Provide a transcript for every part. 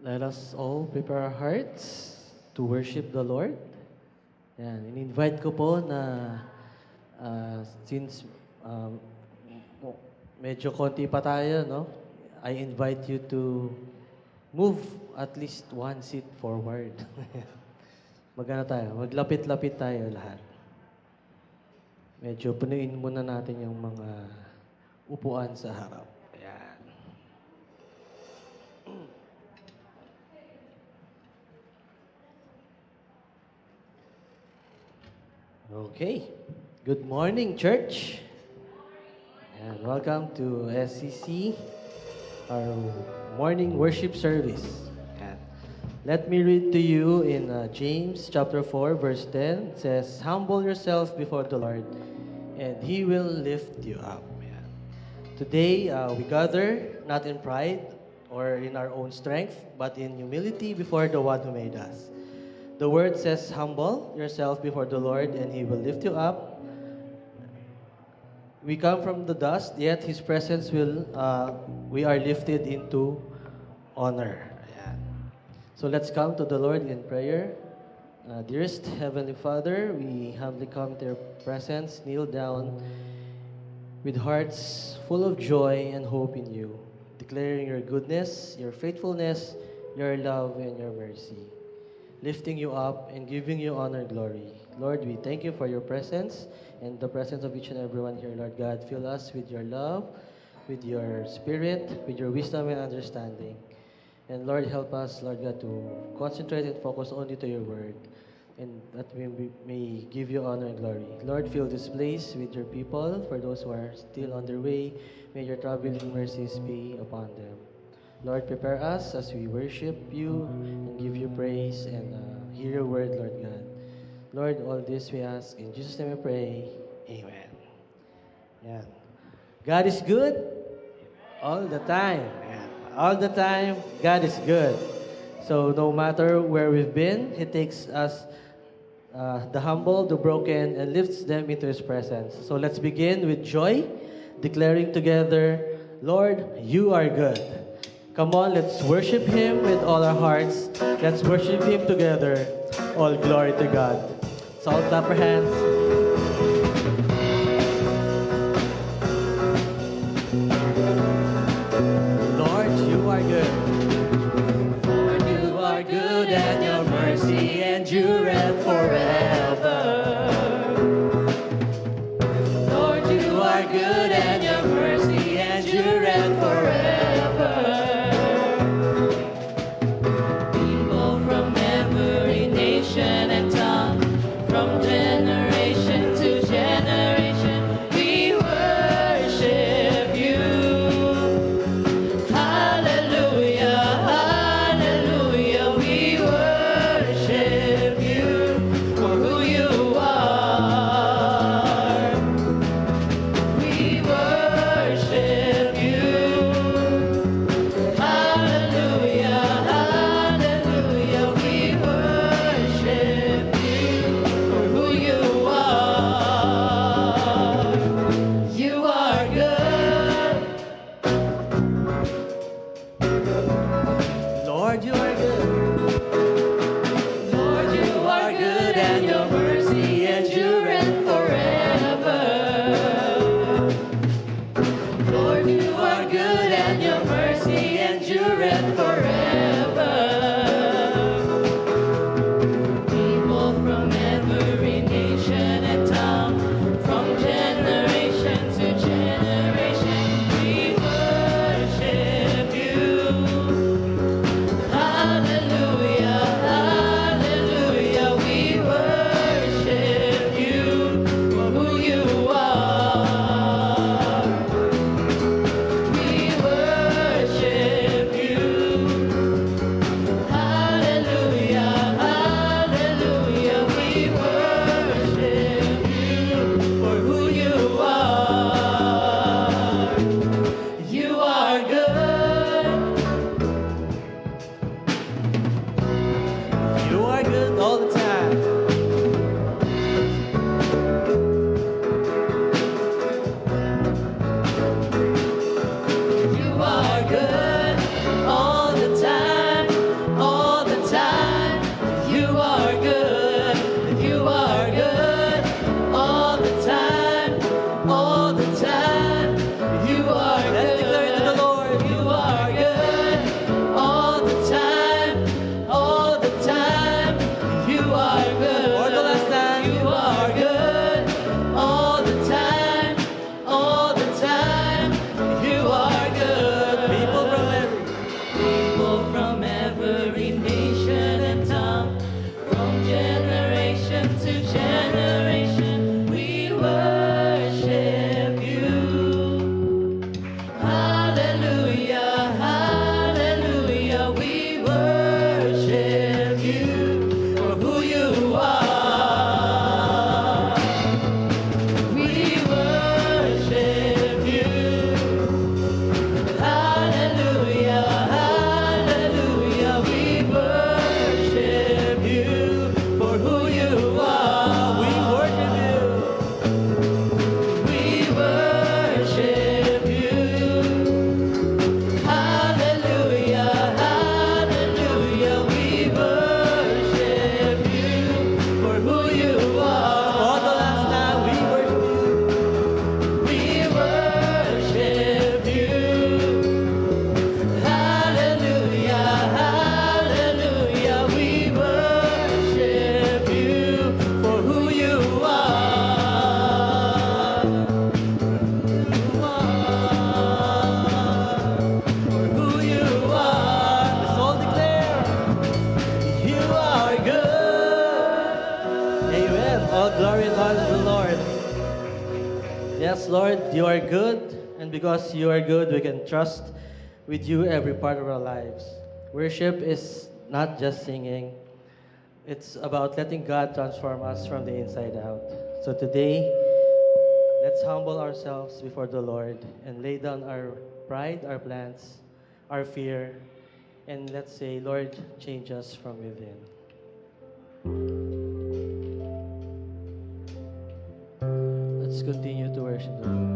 Let us all prepare our hearts to worship the Lord. Yan, in-invite ko po na since medyo konti pa tayo, no? I invite you to move at least one seat forward. Magana tayo, maglapit-lapit tayo lahat. Medyo punuin muna natin yung mga upuan sa harap. Ayan. Okay. Good morning, church. And welcome to SCC, our morning worship service. And let me read to you in James chapter 4, verse 10. It says, "Humble yourself before the Lord, and He will lift you up." Ayan. Today, we gather not in pride or in our own strength, but in humility before the one who made us. The word says, "Humble yourself before the Lord, and He will lift you up." We come from the dust, yet His presence we are lifted into honor. Ayan. So let's come to the Lord in prayer. Dearest Heavenly Father, we humbly come to Your presence, kneel down with hearts full of joy and hope in You, declaring Your goodness, Your faithfulness, Your love, and Your mercy, lifting You up and giving You honor and glory. Lord, we thank You for Your presence and the presence of each and everyone here, Lord God. Fill us with Your love, with Your spirit, with Your wisdom and understanding. And Lord, help us, Lord God, to concentrate and focus only to Your word, and that we may give You honor and glory. Lord, fill this place with Your people. For those who are still on their way, may Your traveling mercies be upon them. Lord, prepare us as we worship You and give You praise and hear Your word, Lord God. Lord, all this we ask. In Jesus' name we pray. Amen. Yan. God is good all the time. Yan. All the time, God is good. So no matter where we've been, He takes us, the humble, the broken, and lifts them into His presence. So let's begin with joy, declaring together, "Lord, You are good." Come on, let's worship Him with all our hearts. Let's worship Him together. All glory to God. So all clap our hands. Lord, You are good. Lord, You are good, and Your mercy endureth forever. Lord, You are good, and Your mercy endureth forever. People from every nation and tongue, from generation to generation, we worship You. Hallelujah, hallelujah, we worship You for who You are. We worship You. Hallelujah, hallelujah, we worship You for who You Amen. All glory and honor to the Lord. Yes, Lord, you are good, and because you are good, we can trust with you every part of our lives. Worship is not just singing, it's about letting God transform us from the inside out. So today, let's humble ourselves before the Lord and lay down our pride, our plans, our fear, and let's say, Lord, change us from within. Let's continue to worship the Lord.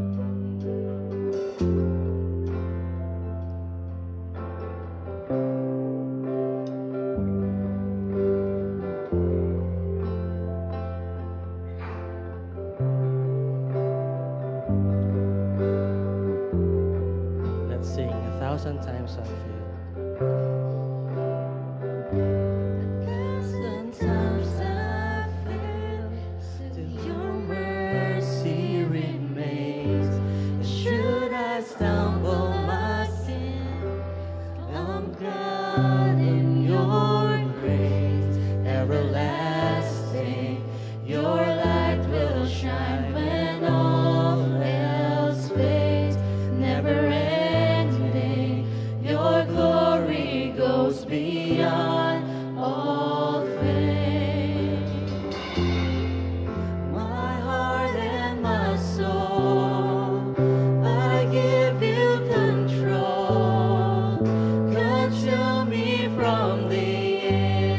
Let's sing 1,000 times I feel. Sometimes I feel still your mercy remains. Should I stumble my sin, I'm glad in your grace, everlasting. Your light will shine when all else fades, never ending. Your glory goes beyond all fame. My heart and my soul, I give you control. Control me from the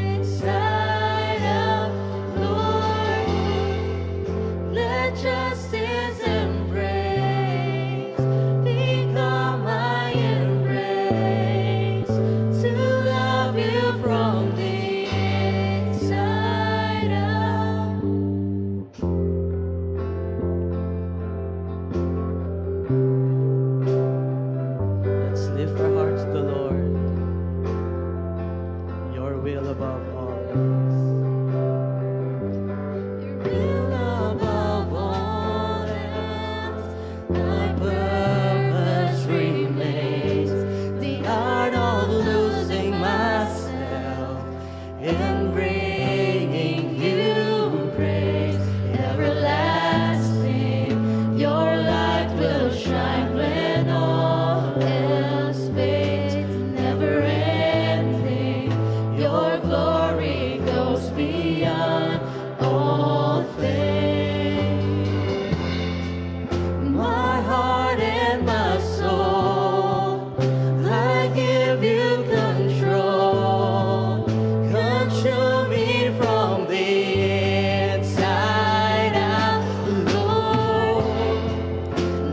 inside out, Lord. Let justice and praise become my embrace, to love you from the inside out. Let's lift our hearts to the Lord. Your will above all else. Your will above all else, thy purpose remains. The art of losing myself and bringing you praise, everlasting. Your light will shine when all else fades, never ending. Your glory goes beyond all fame. My heart and my soul, I give you control. Control me from the inside out, Lord.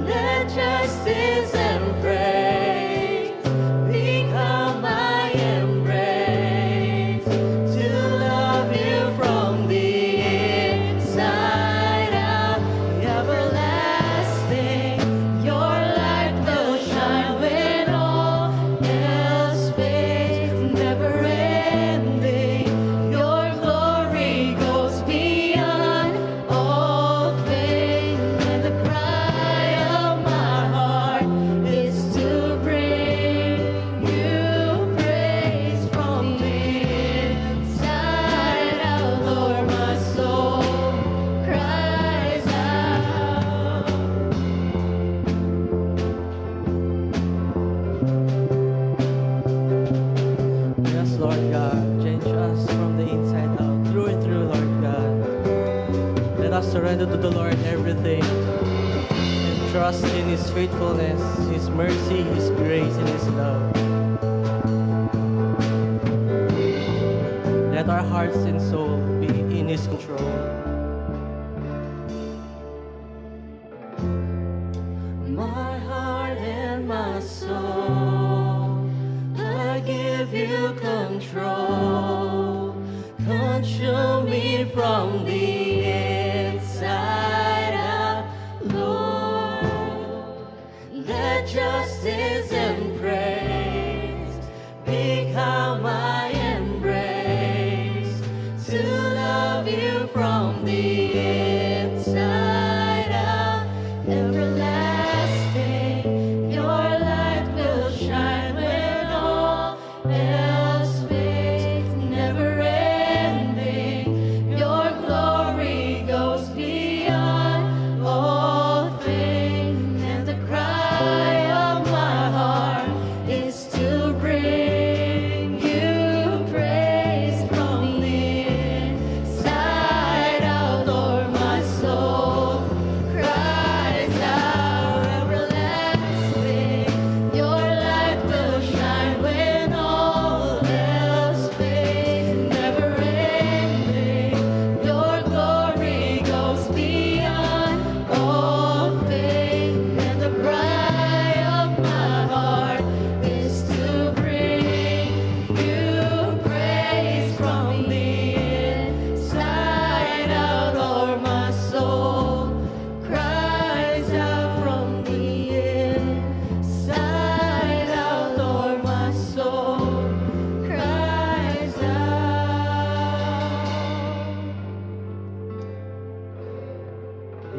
Let justice and praise become my embrace, to love you from the inside out, everlasting. Your light will shine when all else fades, never ending. Your glory goes beyond all fame, and the cry of my heart is to bring you praise from the inside out. Lord, my soul cries out. Yes, Lord God, change us from the inside out, through and through, Lord God. Let us surrender to the Lord everything and trust in His faithfulness, His mercy, His grace, and His love. Let our hearts and soul be in His control. My heart and my soul, I give you control. Control me from the inside out, Lord. Let justice and praise become my embrace, to love you from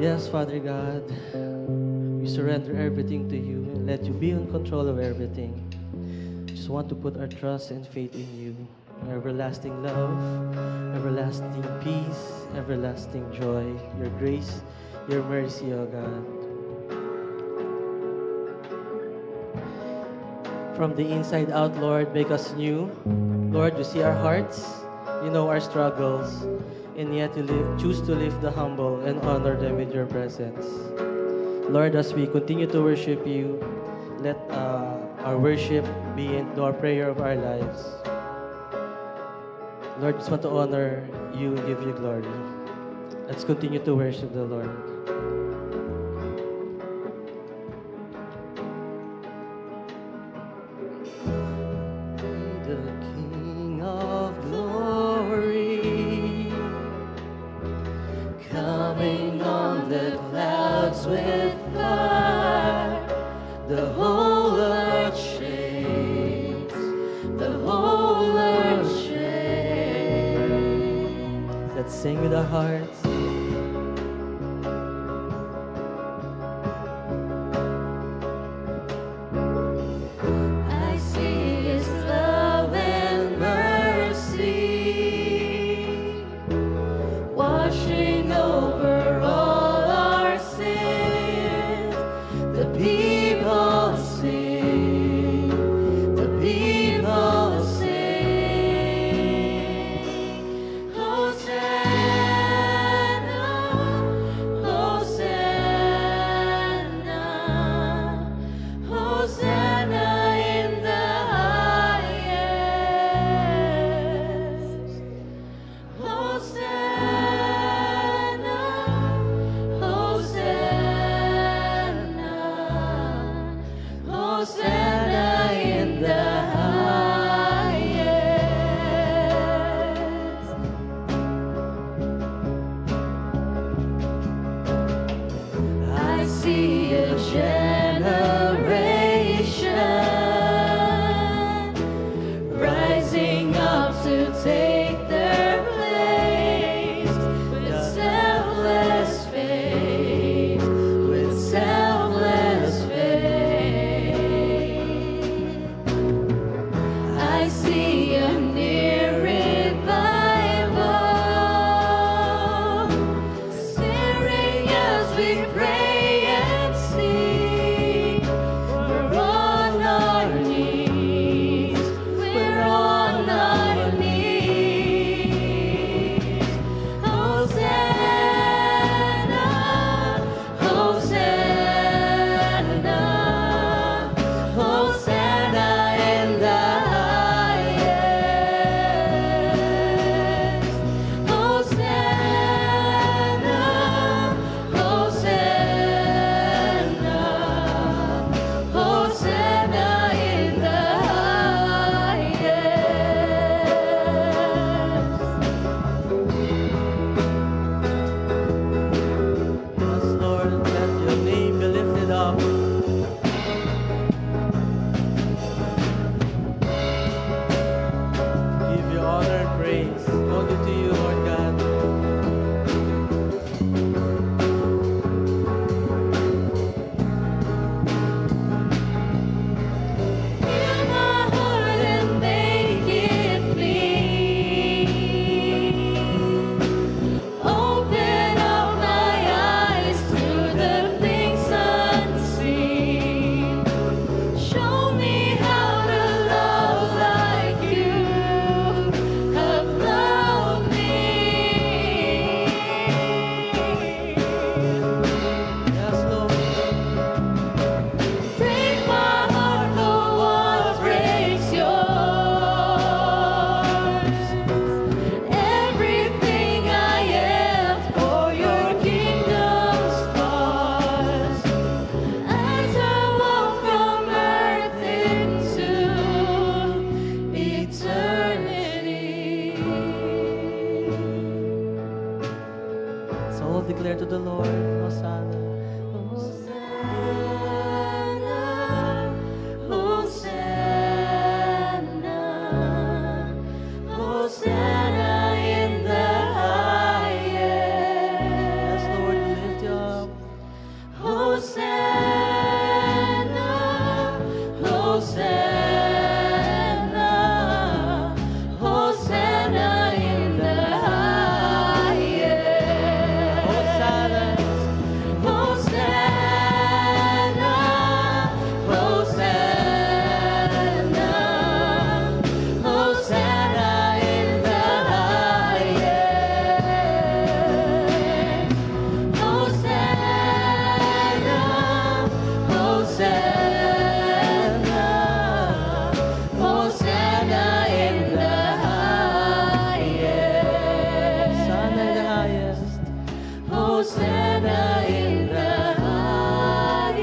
Yes, Father God, we surrender everything to you and let you be in control of everything. Just want to put our trust and faith in you. Your everlasting love, everlasting peace, everlasting joy, your grace, your mercy, O God. From the inside out, Lord, make us new. Lord, you see our hearts, you know our struggles, and yet you choose to lift the humble and honor them with your presence. Lord, as we continue to worship you, let our worship be into our prayer of our lives. Lord, just want to honor you and give you glory. Let's continue to worship the Lord. The King of glory, Coming on the clouds with fire, the whole earth shakes, the whole earth shakes. let's sing with our hearts. I see His love and mercy washing over all our sins. The people sing, the people sing. Hosanna, Hosanna, Hosanna in the highest. Hosanna, Hosanna, Hosanna in the highest. I see a generation rising up to take their place with selfless faith, with selfless faith. I see a near revival, stirring as we pray and sing. We're on our knees, we're on our knees. Hosanna, Hosanna, Hosanna in the highest. Hosanna, Hosanna, Hosanna in the highest. Yes, Lord, let your name be lifted up. Give you honor and praise only to you, Lord God. Heal my heart and make it clean. Open up my eyes to the things unseen. Show me how to love like you have loved me. Yes, Lord. Break my heart for what breaks yours. Everything I am for your kingdom's cause. As I walk from earth into eternity. So all declare to the Lord, Hosanna. Hosanna, Hosanna, Hosanna in the Yes, highest. Lord, we lift you up. Hosanna in the highest.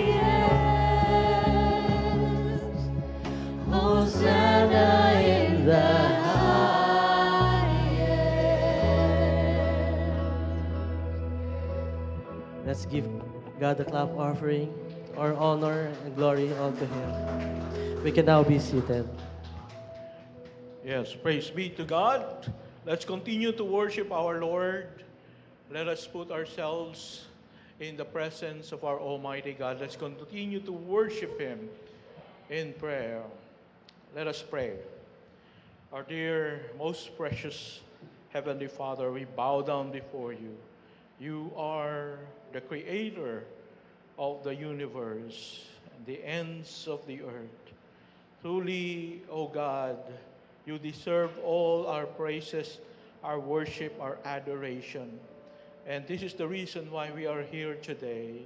Hosanna in the highest. Let's give God a clap offering, our honor and glory all to Him. We can now be seated. Yes, praise be to God. Let's continue to worship our Lord. Let us put ourselves in the presence of our Almighty God. Let's continue to worship Him in prayer. Let us pray. Our dear, most precious Heavenly Father, we bow down before you. You are the Creator of the universe and the ends of the earth. Truly, O God, you deserve all our praises, our worship, our adoration. And this is the reason why we are here today,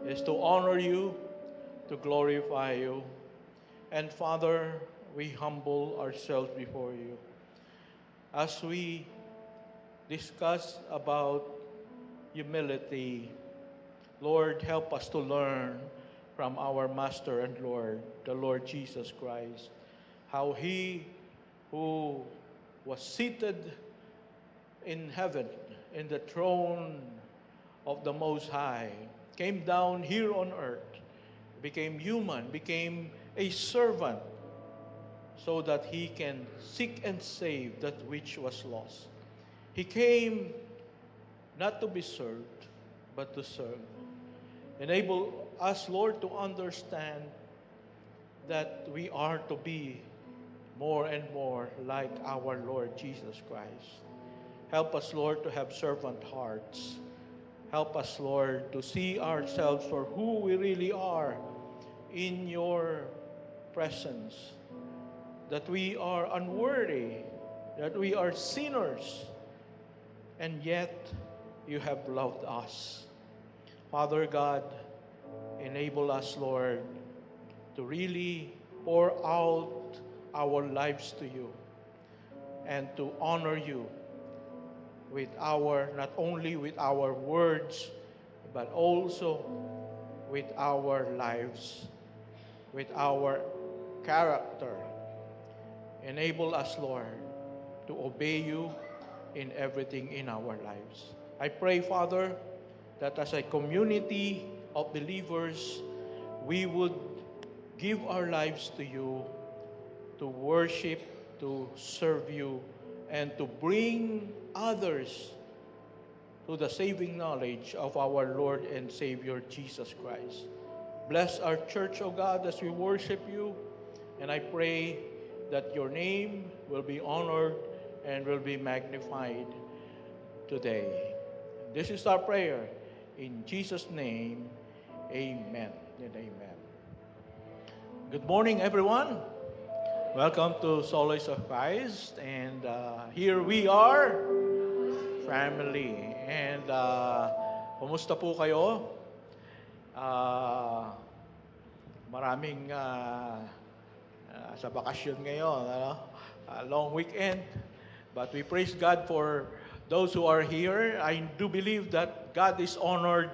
is to honor you, to glorify you. And Father, we humble ourselves before you. As we discuss about humility, Lord, help us to learn from our Master and Lord, the Lord Jesus Christ, how He who was seated in heaven, in the throne of the Most High, came down here on earth, became human, became a servant, so that He can seek and save that which was lost. He came not to be served, but to serve. Enable us, Lord, to understand that we are to be more and more like our Lord Jesus Christ. Help us, Lord, to have servant hearts. Help us, Lord, to see ourselves for who we really are in your presence. That we are unworthy, that we are sinners, and yet you have loved us. Father God, enable us, Lord, to really pour out our lives to you and to honor you with not only with our words, but also with our lives, with our character. Enable us, Lord, to obey you in everything in our lives. I pray, Father, that as a community of believers, we would give our lives to you, to worship, to serve you, and to bring others to the saving knowledge of our Lord and Savior Jesus Christ. Bless our church, O God, as we worship you, and I pray that your name will be honored and will be magnified today. This is our prayer. In Jesus' name, amen and amen. Good morning, everyone. Welcome to Solace of Christ. And here we are, family. And kumusta po kayo? Maraming sa bakasyon ngayon, long weekend. But we praise God for those who are here. I do believe that God is honored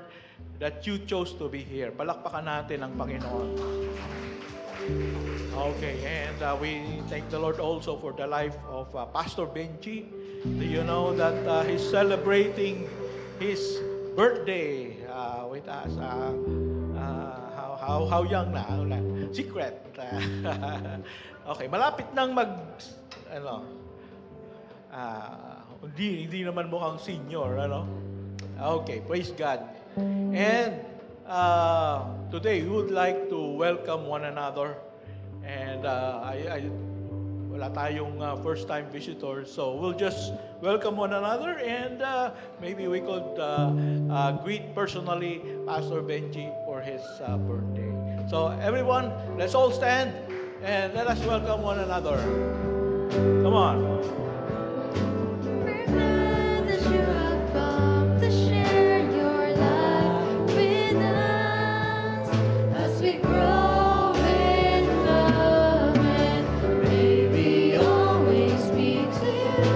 that you chose to be here. Palakpakan natin ang Panginoon. Okay, and we thank the Lord also for the life of Pastor Benji. Do you know that he's celebrating his birthday with us? How young na? Secret. Okay, malapit nang hindi naman mukhang senior, Okay, praise God. And today we would like to welcome one another. And wala tayong first-time visitors, so we'll just welcome one another, and maybe we could greet personally Pastor Benji for his birthday. So everyone, let's all stand and let us welcome one another. Come on. We're glad that you have come to share your life with us as we grow in love, and may we always speak to you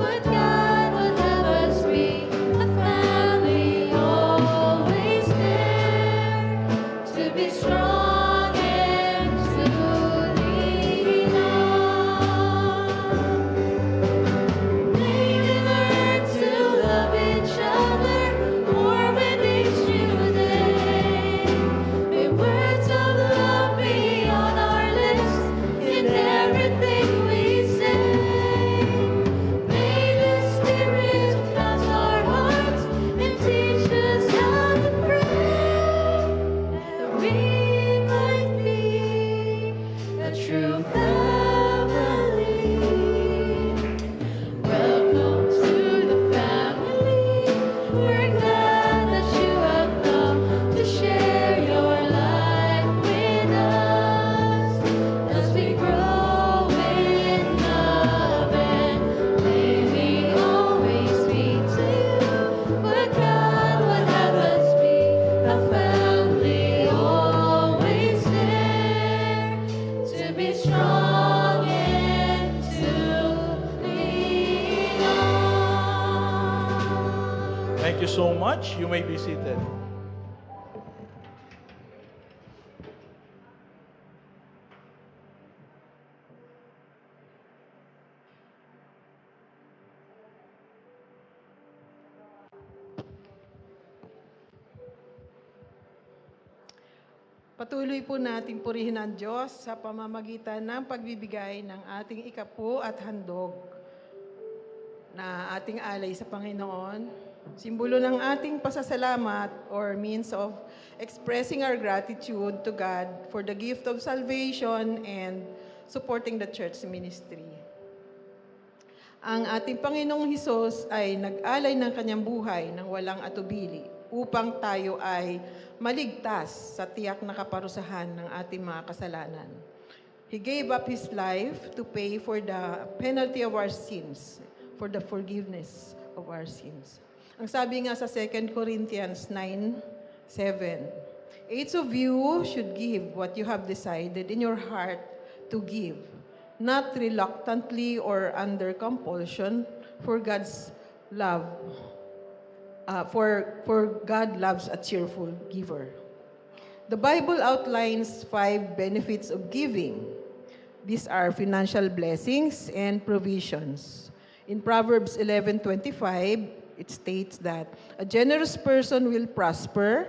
what God would have us be, a family all much. You may be seated. Patuloy po natin purihin ang Diyos sa pamamagitan ng pagbibigay ng ating ikapu at handog na ating alay sa Panginoon. Simbolo ng ating pasasalamat or means of expressing our gratitude to God for the gift of salvation and supporting the church ministry. Ang ating Panginoong Hesus ay nag-alay ng kanyang buhay ng walang atubili upang tayo ay maligtas sa tiyak na kaparusahan ng ating mga kasalanan. He gave up His life to pay for the penalty of our sins, for the forgiveness of our sins. Ang sabi nga sa 2 Corinthians 9:7, each of you should give what you have decided in your heart to give, not reluctantly or under compulsion, for God's love. For God loves a cheerful giver. The Bible outlines 5 benefits of giving. These are financial blessings and provisions. In Proverbs 11:25, it states that a generous person will prosper,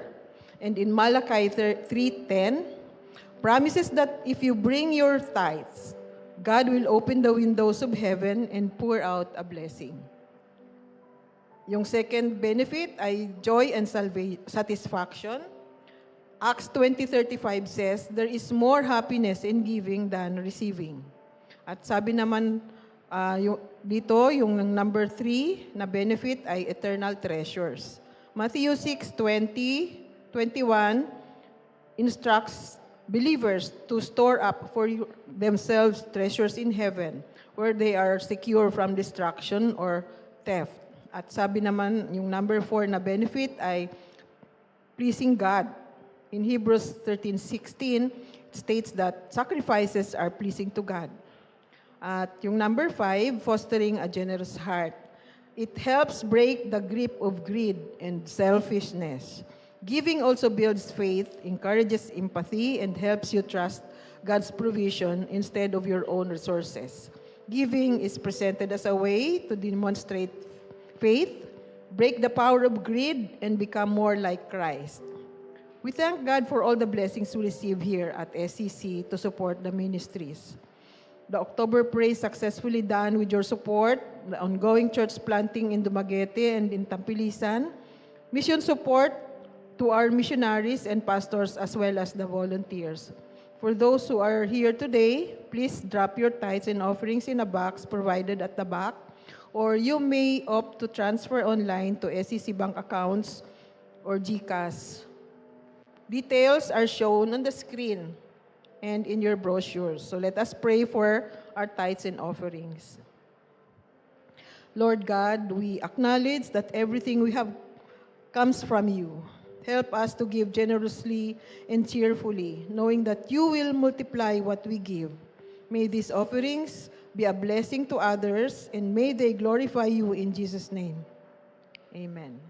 and in Malachi 3:10, promises that if you bring your tithes, God will open the windows of heaven and pour out a blessing. Yung second benefit ay joy and satisfaction. Acts 20:35 says, there is more happiness in giving than receiving. At sabi naman dito, yung number 3 na benefit ay eternal treasures. Matthew 6:20-21 instructs believers to store up for themselves treasures in heaven, where they are secure from destruction or theft. At sabi naman, yung number 4 na benefit ay pleasing God. In Hebrews 13:16, it states that sacrifices are pleasing to God. At yung number 5, fostering a generous heart. It helps break the grip of greed and selfishness. Giving also builds faith, encourages empathy, and helps you trust God's provision instead of your own resources. Giving is presented as a way to demonstrate faith, break the power of greed, and become more like Christ. We thank God for all the blessings we receive here at SCC to support the ministries. The October Praise successfully done with your support, the ongoing church planting in Dumaguete and in Tampilisan, mission support to our missionaries and pastors as well as the volunteers. For those who are here today, please drop your tithes and offerings in a box provided at the back, or you may opt to transfer online to SCC bank accounts or GCash. Details are shown on the screen and in your brochures. So let us pray for our tithes and offerings. Lord God, we acknowledge that everything we have comes from you. Help us to give generously and cheerfully, knowing that you will multiply what we give. May these offerings be a blessing to others, and may they glorify you in Jesus' name. Amen.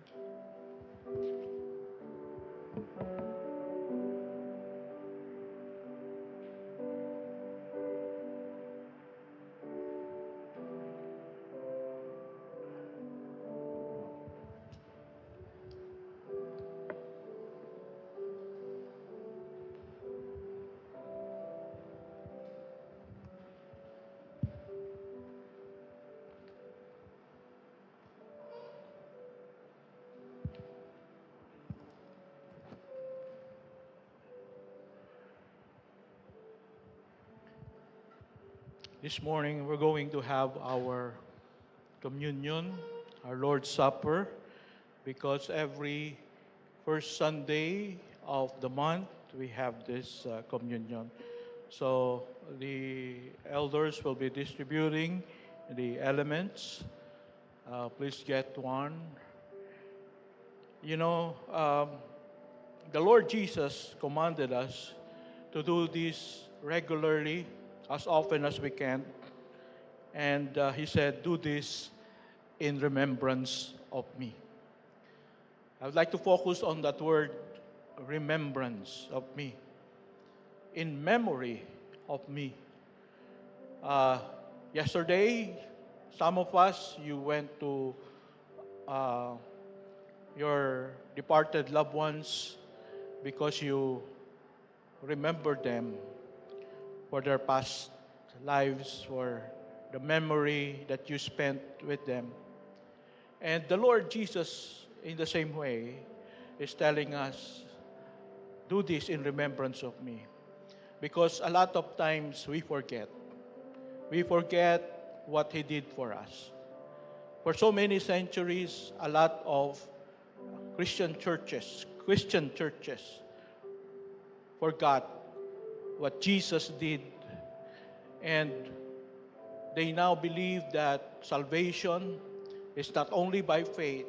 This morning, we're going to have our communion, our Lord's Supper, because every first Sunday of the month, we have this communion. So the elders will be distributing the elements. Please get one. You know, the Lord Jesus commanded us to do this regularly, as often as we can. And He said, do this in remembrance of me. I would like to focus on that word, remembrance of me. In memory of me. Yesterday, some of us, you went to your departed loved ones because you remember them for their past lives, for the memory that you spent with them. And the Lord Jesus, in the same way, is telling us, do this in remembrance of me. Because a lot of times we forget. We forget what He did for us. For so many centuries, a lot of Christian churches forgot what Jesus did. And they now believe that salvation is not only by faith,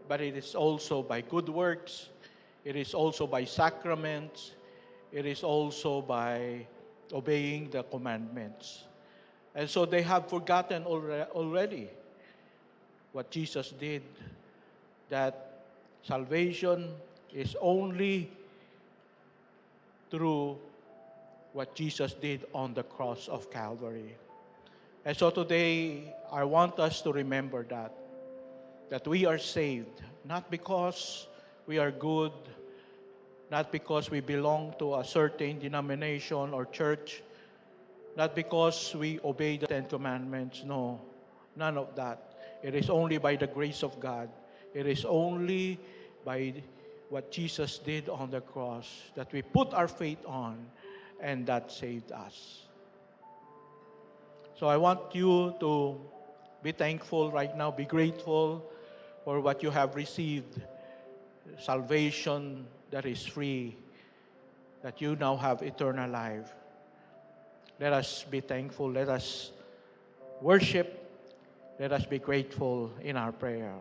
but it is also by good works. It is also by sacraments. It is also by obeying the commandments. And so they have forgotten already what Jesus did, that salvation is only through what Jesus did on the cross of Calvary. And so today, I want us to remember that we are saved, not because we are good, not because we belong to a certain denomination or church, not because we obey the Ten Commandments. No, none of that. It is only by the grace of God. It is only by what Jesus did on the cross that we put our faith on, and that saved us. So I want you to be thankful right now, be grateful for what you have received, salvation that is free, that you now have eternal life. Let us be thankful, let us worship, let us be grateful in our prayer.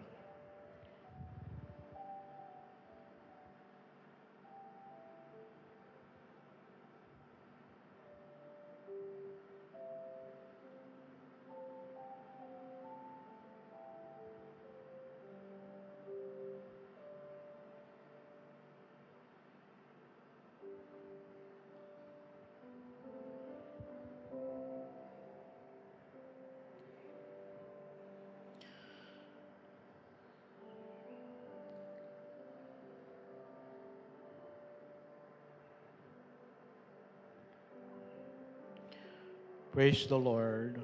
Praise the Lord.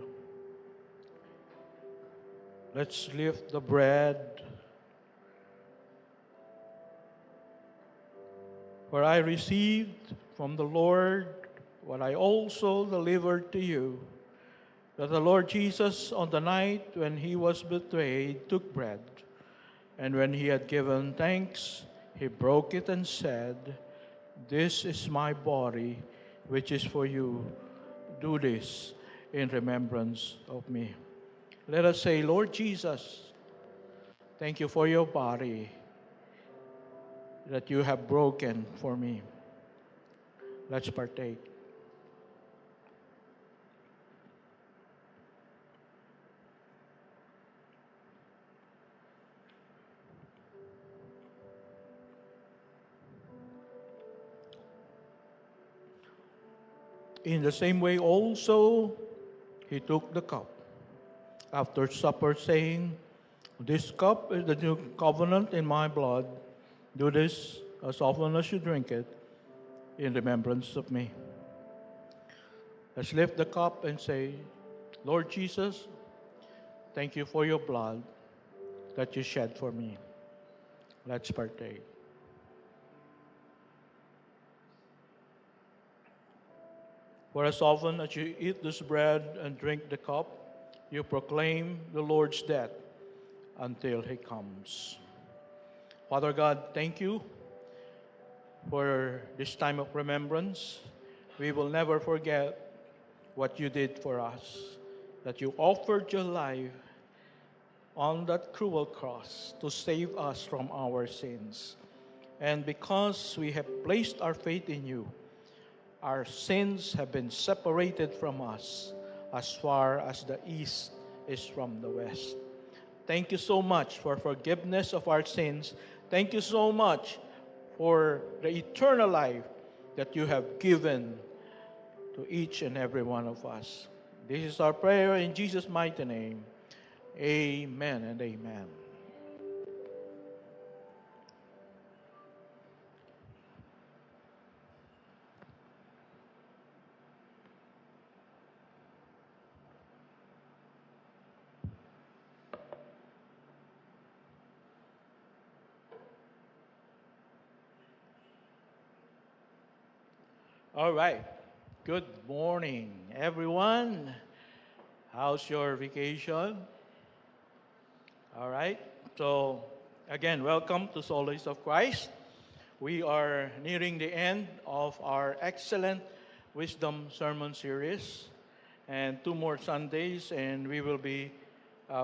Let's lift the bread. For I received from the Lord what I also delivered to you, that the Lord Jesus, on the night when He was betrayed, took bread, and when He had given thanks, He broke it and said, "This is my body, which is for you. Do this in remembrance of me." Let us say, Lord Jesus, thank you for your body that you have broken for me. Let's partake. In the same way also, He took the cup after supper, saying, "This cup is the new covenant in my blood. Do this as often as you drink it in remembrance of me." Let's lift the cup and say, Lord Jesus, thank you for your blood that you shed for me. Let's partake. For as often as you eat this bread and drink the cup, you proclaim the Lord's death until He comes. Father God, thank you for this time of remembrance. We will never forget what you did for us, that you offered your life on that cruel cross to save us from our sins. And because we have placed our faith in you, our sins have been separated from us as far as the east is from the west. Thank you so much for forgiveness of our sins. Thank you so much for the eternal life that you have given to each and every one of us. This is our prayer in Jesus' mighty name. Amen and amen. All right. Good morning, everyone. How's your vacation? All right. So, again, welcome to Solace of Christ. We are nearing the end of our excellent Wisdom Sermon series. And 2 more Sundays, and we will be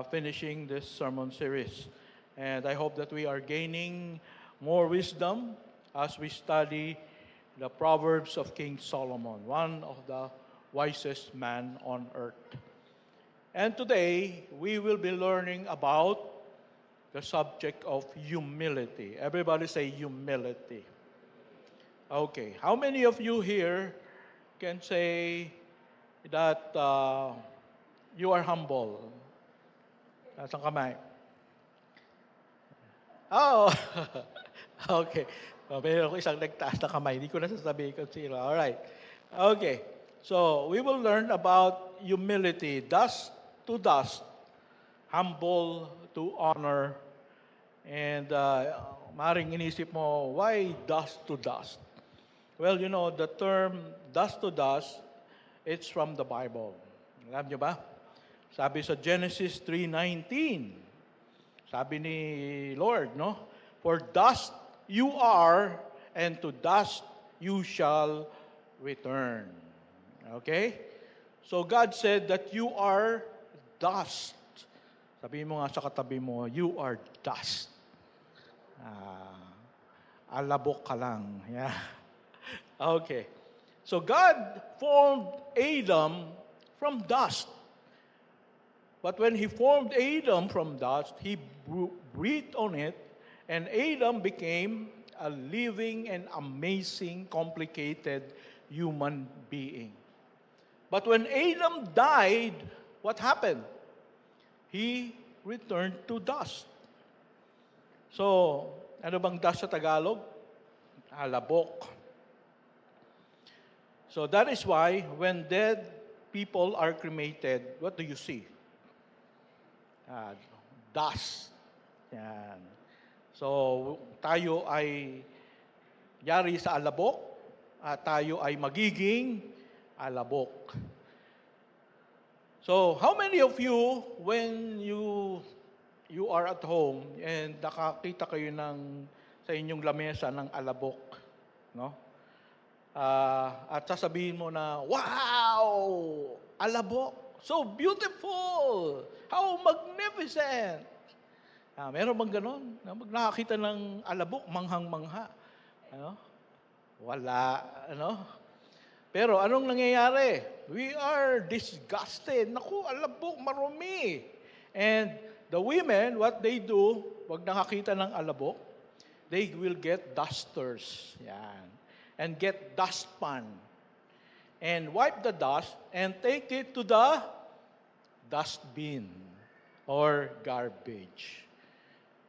finishing this sermon series. And I hope that we are gaining more wisdom as we study the Proverbs of King Solomon, one of the wisest man on earth. And today, we will be learning about the subject of humility. Everybody say humility. Okay, how many of you here can say that you are humble? Taas ang kamay. Oh, okay. Meron ko isang nagtaas na kamay. Hindi ko na sasabihin kung sino. All right. Okay. So, we will learn about humility. Dust to dust. Humble to honor. And maring inisip mo, why dust to dust? Well, you know, the term dust to dust, it's from the Bible. Alam nyo ba? Sabi sa Genesis 3:19, sabi ni Lord, no? For dust you are, and to dust you shall return. Okay? So God said that you are dust. Sabihin mo nga sa katabi mo, you are dust. Alabok ka lang. Yeah. Okay. So God formed Adam from dust. But when He formed Adam from dust, He breathed on it, and Adam became a living and amazing, complicated human being. But when Adam died, what happened? He returned to dust. So, ano bang dust sa Tagalog? Alabok. So that is why when dead people are cremated, what do you see? Dust. Yan. So, tayo ay yari sa alabok, at tayo ay magiging alabok. So, how many of you, when you are at home and nakakita kayo sa inyong lamesa ng alabok, no? At sasabihin mo na, wow! Alabok! So beautiful! How magnificent! Meron bang ganon? Nakakita ng alabok, manghang-mangha. Ano? Wala. Ano? Pero anong nangyayari? We are disgusted. Naku, alabok, marumi. And the women, what they do, wag nakakita ng alabok, they will get dusters. Yan. And get dustpan. And wipe the dust and take it to the dustbin or garbage.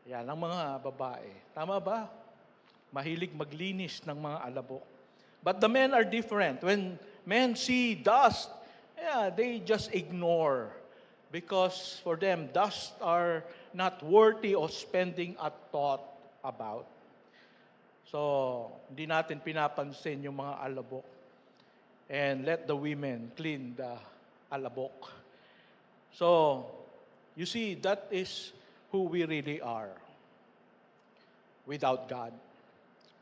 Yan ang mga babae. Tama ba? Mahilig maglinis ng mga alabok. But the men are different. When men see dust, they just ignore. Because for them, dust are not worthy of spending a thought about. So, hindi natin pinapansin yung mga alabok. And let the women clean the alabok. So, you see, that is who we really are. Without God.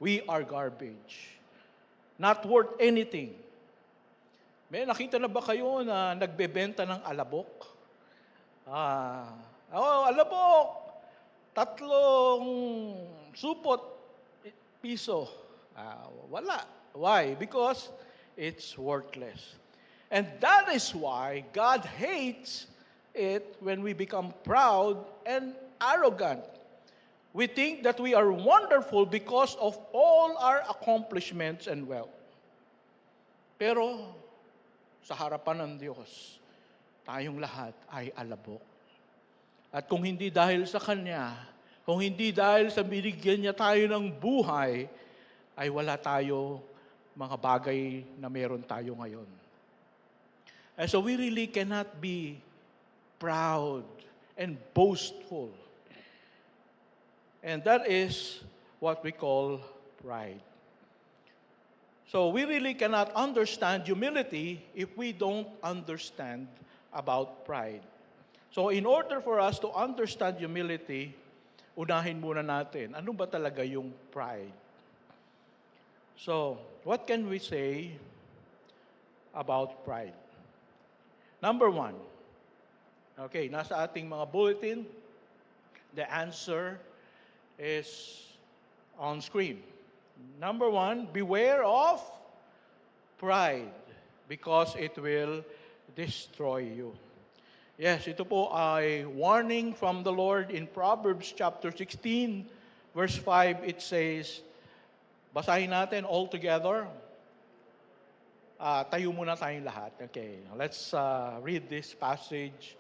We are garbage. Not worth anything. May nakita na ba kayo na nagbebenta ng alabok? Alabok! 3 supot piso. Wala. Why? Because it's worthless. And that is why God hates it when we become proud and arrogant. We think that we are wonderful because of all our accomplishments and wealth. Pero sa harapan ng Diyos, tayong lahat ay alabok. At kung hindi dahil sa Kanya, kung hindi dahil sa binigyan niya tayo ng buhay, ay wala tayo mga bagay na meron tayo ngayon. And so we really cannot be proud and boastful. And that is what we call pride. So we really cannot understand humility if we don't understand about pride. So in order for us to understand humility, unahin muna natin, ano ba talaga yung pride? So, what can we say about pride? Number one, okay, nasa ating mga bulletin, the answer is on screen. Number one, beware of pride because it will destroy you. Yes, ito po ay warning from the Lord in Proverbs chapter 16, verse 5. It says, basahin natin all together. Tayo muna tayong lahat. Okay, let's read this passage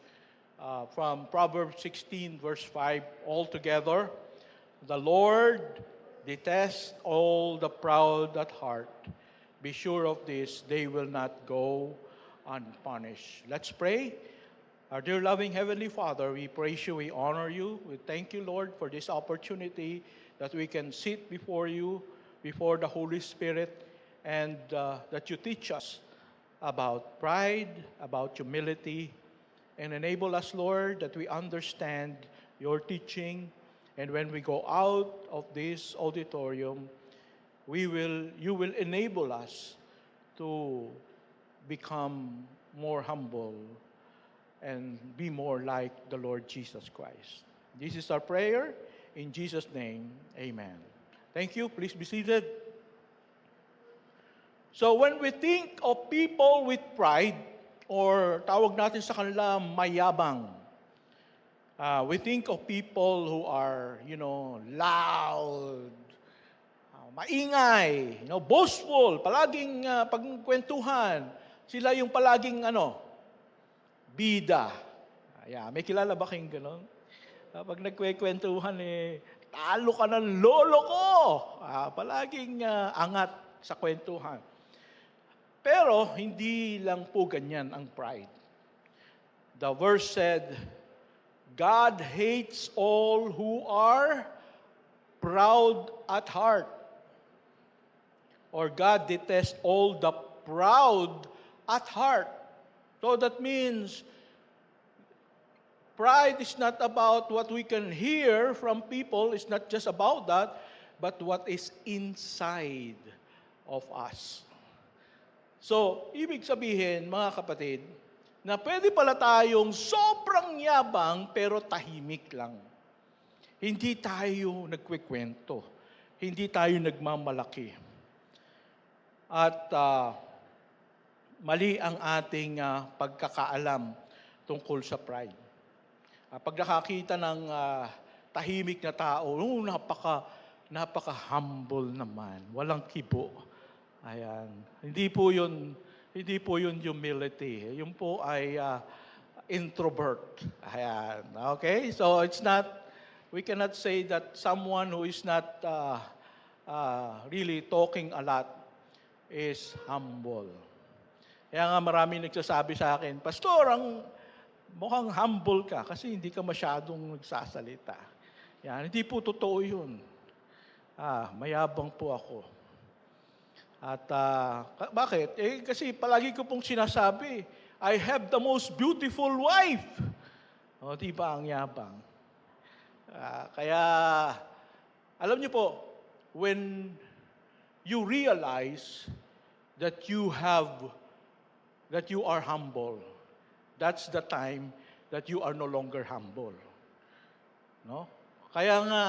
from Proverbs 16, verse 5, all together. The Lord detests all the proud at heart. Be sure of this, they will not go unpunished. Let's pray. Our dear loving Heavenly Father, we praise you, we honor you. We thank you, Lord, for this opportunity that we can sit before you, before the Holy Spirit, and that you teach us about pride, about humility, and enable us, Lord, that we understand your teaching. And when we go out of this auditorium, you will enable us to become more humble and be more like the Lord Jesus Christ. This is our prayer. In Jesus' name, amen. Thank you. Please be seated. So when we think of people with pride, or tawag natin sa kanila mayabang, we think of people who are, loud, maingay, boastful, palaging pagkwentuhan. Sila yung palaging, bida. May kilala ba kayong gano'n? Pag nagkwekwentuhan, talo ka ng lolo ko. Palaging angat sa kwentuhan. Pero, hindi lang po ganyan ang pride. The verse said, God hates all who are proud at heart. Or God detests all the proud at heart. So that means pride is not about what we can hear from people. It's not just about that, but what is inside of us. So, ibig sabihin, mga kapatid, na pwede pala tayong sobrang yabang pero tahimik lang. Hindi tayo nagkwikwento. Hindi tayo nagmamalaki. At mali ang ating pagkakaalam tungkol sa pride. Pag nakakita ng tahimik na tao, napaka-humble naman, walang kibo. Ayan. Hindi po yun humility. Yun po ay introvert. Ayan. Okay? So we cannot say that someone who is not really talking a lot is humble. Kaya nga maraming nagsasabi sa akin, Pastor, mukhang humble ka kasi hindi ka masyadong nagsasalita. Yan, hindi po totoo yun. Mayabang po ako. At bakit? Kasi palagi ko pong sinasabi, I have the most beautiful wife. O, di ba ang yabang? Kaya, alam niyo po, when you realize that you are humble, that's the time that you are no longer humble. No? Kaya nga,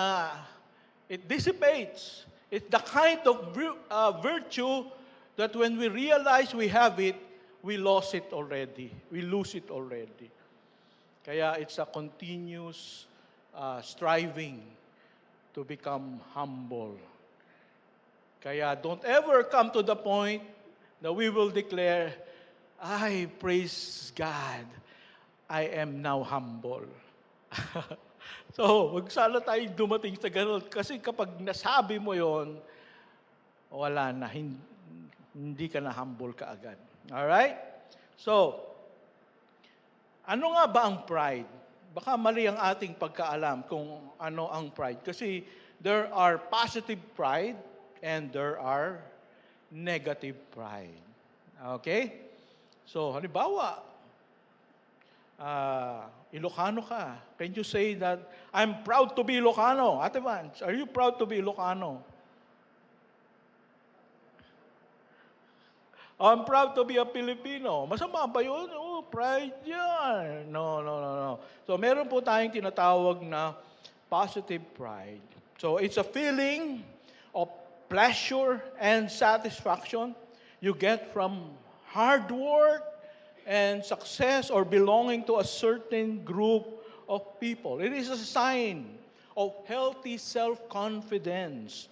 it dissipates. It's the kind of virtue that when we realize we have it, we lose it already. We lose it already. Kaya it's a continuous striving to become humble. Kaya don't ever come to the point that we will declare, I praise God, I am now humble. So, wag sana tayong dumating sa ganun. Kasi kapag nasabi mo yon, wala na, hindi ka na humble kaagad. Alright? So, ano nga ba ang pride? Baka mali ang ating pagkaalam kung ano ang pride. Kasi there are positive pride and there are negative pride. Okay? So, halimbawa, Ilocano ka. Can you say that, I'm proud to be Ilocano? Ate Vance, are you proud to be Ilocano? I'm proud to be a Filipino. Masama ba yun? Oh, pride yan. No, no, no, no. So, meron po tayong tinatawag na positive pride. So, it's a feeling of pleasure and satisfaction you get from hard work and success or belonging to a certain group of people. It is a sign of healthy self-confidence,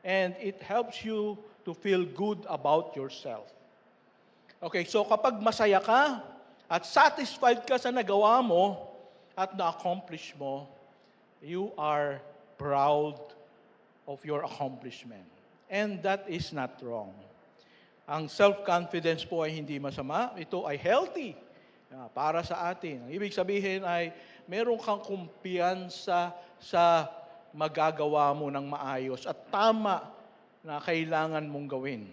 and it helps you to feel good about yourself. Okay, so kapag masaya ka at satisfied ka sa nagawa mo at na-accomplish mo, you are proud of your accomplishment. And that is not wrong. Ang self-confidence po ay hindi masama. Ito ay healthy para sa atin. Ang ibig sabihin ay meron kang kumpiyansa sa magagawa mo ng maayos at tama na kailangan mong gawin.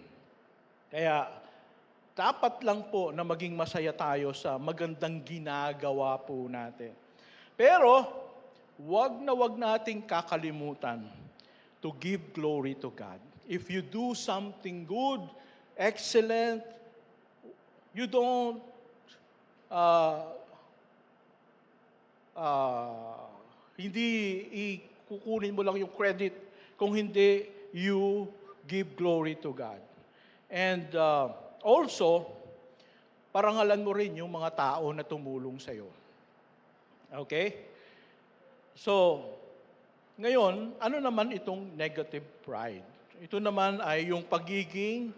Kaya dapat lang po na maging masaya tayo sa magandang ginagawa po natin. Pero wag nating kakalimutan to give glory to God. If you do something good, excellent, you don't hindi kukunin mo lang yung credit, kung hindi, you give glory to God. And also, parangalan mo rin yung mga tao na tumulong sa'yo. Okay? So, ngayon, ano naman itong negative pride? Ito naman ay yung pagiging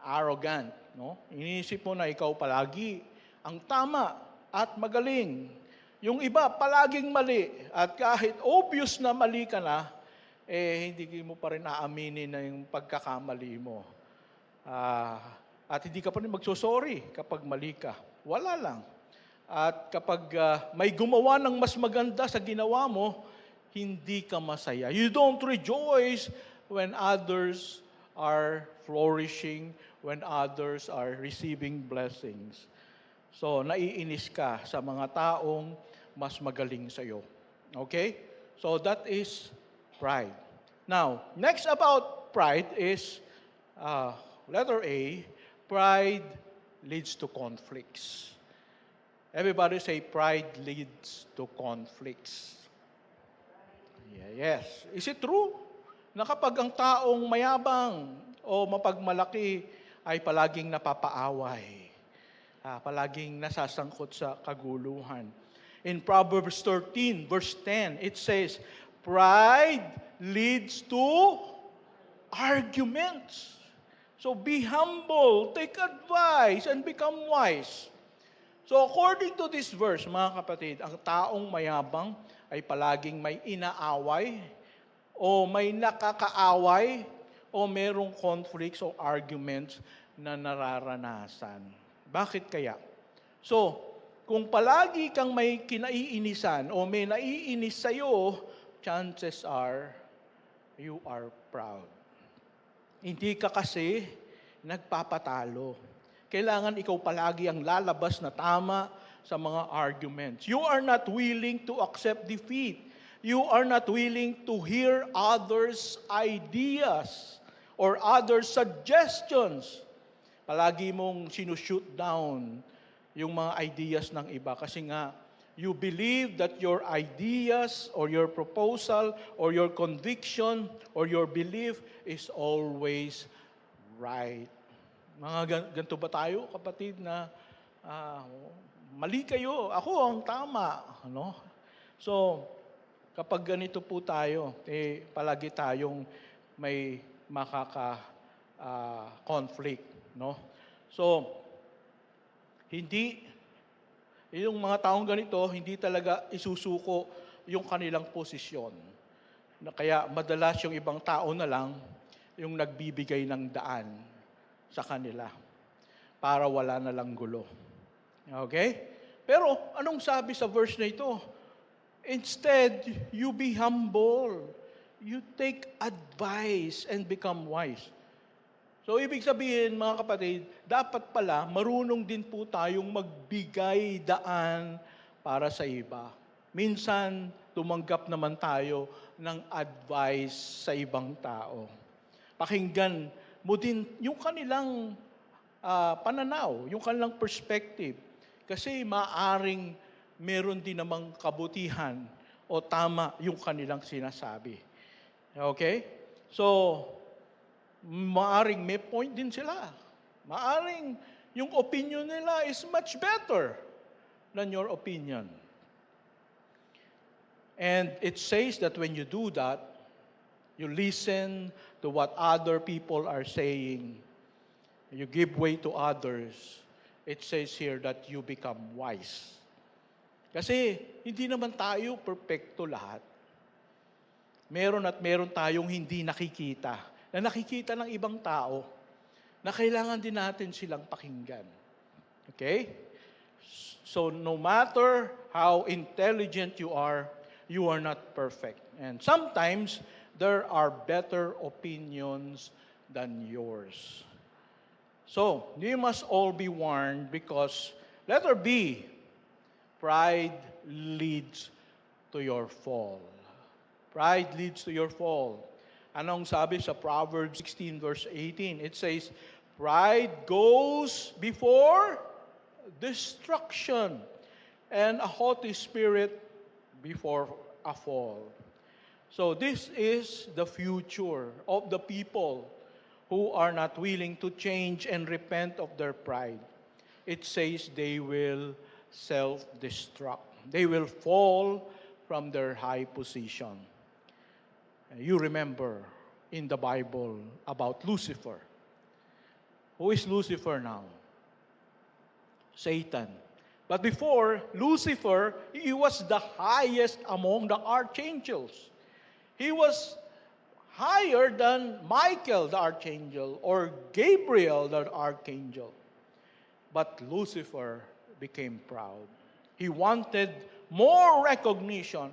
arrogant. No? Iniisip mo na ikaw palagi ang tama at magaling. Yung iba, palaging mali. At kahit obvious na mali ka na, hindi mo pa rin aaminin na yung pagkakamali mo. At hindi ka pa rin magsosorry kapag mali ka. Wala lang. At kapag may gumawa ng mas maganda sa ginawa mo, hindi ka masaya. You don't rejoice when others are flourishing, when others are receiving blessings. So, naiinis ka sa mga taong mas magaling sa'yo. Okay? So, that is pride. Now, next about pride is, letter A, pride leads to conflicts. Everybody say, pride leads to conflicts. Yeah, yes. Is it true na kapag ang taong mayabang o mapagmalaki ay palaging napapaaway, palaging nasasangkot sa kaguluhan? In Proverbs 13, verse 10, it says, pride leads to arguments. So be humble, take advice, and become wise. So according to this verse, mga kapatid, ang taong mayabang ay palaging may inaaway, o may nakakaaway, o merong conflicts o arguments na nararanasan. Bakit kaya? So, kung palagi kang may kinaiinisan o may naiinis sa'yo, chances are, you are proud. Hindi ka kasi nagpapatalo. Kailangan ikaw palagi ang lalabas na tama sa mga arguments. You are not willing to accept defeat. You are not willing to hear others' ideas or others' suggestions. Palagi mong sinushoot down yung mga ideas ng iba kasi nga you believe that your ideas or your proposal or your conviction or your belief is always right. Mga ganito ba tayo, kapatid, na mali kayo, ako ang tama. No? So, Kapag ganito po tayo, palagi tayong may conflict, no? So, hindi, yung mga taong ganito, hindi talaga isusuko yung kanilang posisyon. Kaya madalas yung ibang tao na lang yung nagbibigay ng daan sa kanila para wala na lang gulo. Okay? Pero anong sabi sa verse na ito? Instead, you be humble. You take advice and become wise. So, ibig sabihin, mga kapatid, dapat pala marunong din po tayong magbigay daan para sa iba. Minsan, tumanggap naman tayo ng advice sa ibang tao. Pakinggan mo din yung kanilang pananaw, yung kanilang perspective. Kasi maaring meron din namang kabutihan o tama yung kanilang sinasabi. Okay? So, maaring may point din sila. Maaring yung opinion nila is much better than your opinion. And it says that when you do that, you listen to what other people are saying, you give way to others, it says here that you become wise. Kasi hindi naman tayo perfecto lahat. Meron at meron tayong hindi nakikita, na nakikita ng ibang tao, na kailangan din natin silang pakinggan. Okay? So no matter how intelligent you are not perfect. And sometimes, there are better opinions than yours. So, you must all be warned because, letter B, pride leads to your fall. Pride leads to your fall. Anong sabi sa Proverbs 16 verse 18? It says, pride goes before destruction, and a haughty spirit before a fall. So this is the future of the people who are not willing to change and repent of their pride. It says they will self-destruct. They will fall from their high position. You remember in the Bible about Lucifer. Who is Lucifer now? Satan. But before, Lucifer, he was the highest among the archangels. He was higher than Michael the archangel or Gabriel the archangel. But Lucifer became proud. He wanted more recognition,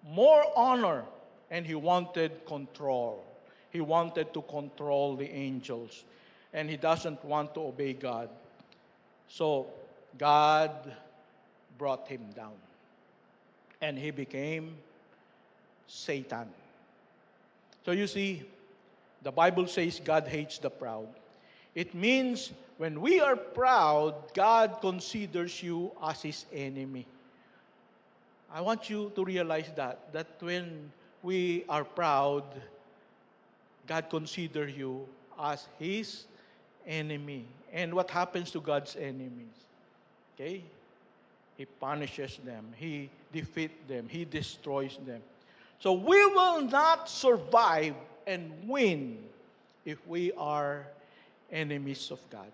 more honor, and he wanted control. He wanted to control the angels. And he doesn't want to obey God. So, God brought him down. And he became Satan. So you see, the Bible says God hates the proud. It means when we are proud, God considers you as His enemy. I want you to realize that when we are proud, God considers you as His enemy. And what happens to God's enemies? Okay? He punishes them. He defeats them. He destroys them. So we will not survive and win if we are enemies of God.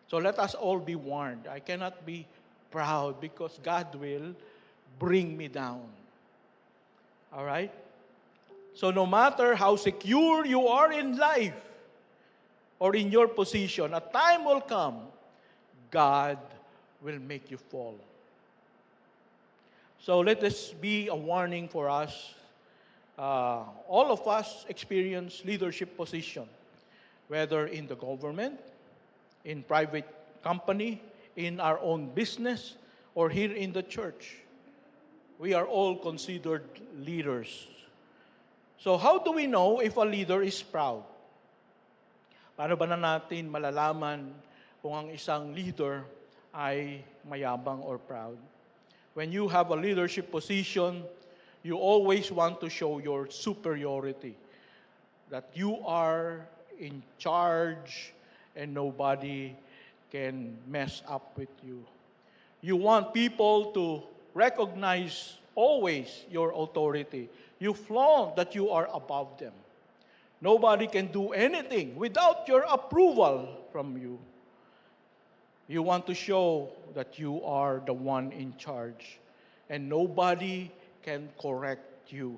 So let us all be warned. I cannot be proud because God will bring me down. All right? So no matter how secure you are in life or in your position, a time will come, God will make you fall. So let this be a warning for us. All of us experience leadership position, whether in the government, in private company, in our own business, or here in the church. We are all considered leaders. So how do we know if a leader is proud? Paano ba na natin malalaman kung ang isang leader ay mayabang or proud? When you have a leadership position, you always want to show your superiority, that you are in charge and nobody can mess up with you. You want people to recognize always your authority. You flaunt that you are above them. Nobody can do anything without your approval from you. You want to show that you are the one in charge, and nobody can correct you.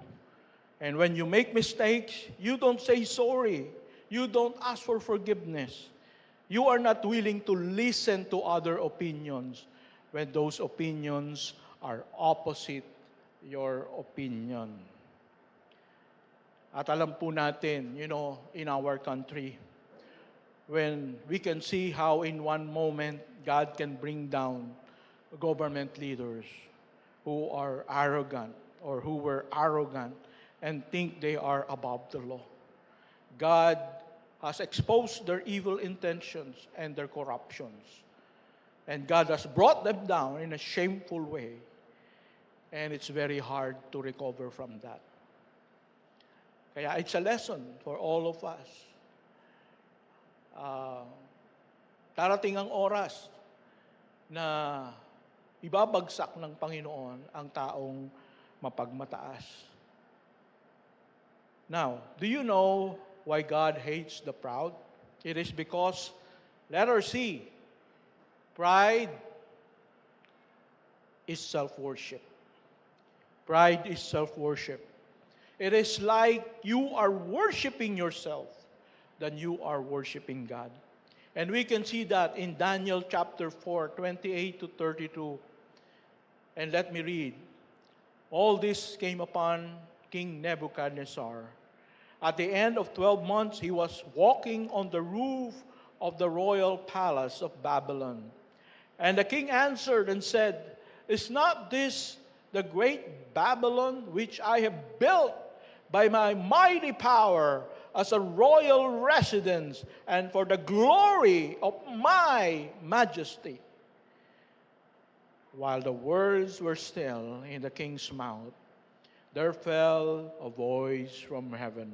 And when you make mistakes, you don't say sorry. You don't ask for forgiveness. You are not willing to listen to other opinions when those opinions are opposite your opinion. At alam po natin, in our country, when we can see how in one moment God can bring down government leaders who are arrogant or who were arrogant and think they are above the law. God has exposed their evil intentions and their corruptions. And God has brought them down in a shameful way. And it's very hard to recover from that. Kaya it's a lesson for all of us. Darating ang oras na ibabagsak ng Panginoon ang taong mapagmataas. Now, do you know why God hates the proud? It is because, letter C, pride is self-worship. Pride is self-worship. It is like you are worshiping yourself than you are worshiping God. And we can see that in Daniel chapter 4, 28 to 32. And let me read. All this came upon King Nebuchadnezzar. At the end of 12 months, he was walking on the roof of the royal palace of Babylon. And the king answered and said, Is not this the great Babylon which I have built by my mighty power as a royal residence and for the glory of my majesty? While the words were still in the king's mouth, there fell a voice from heaven.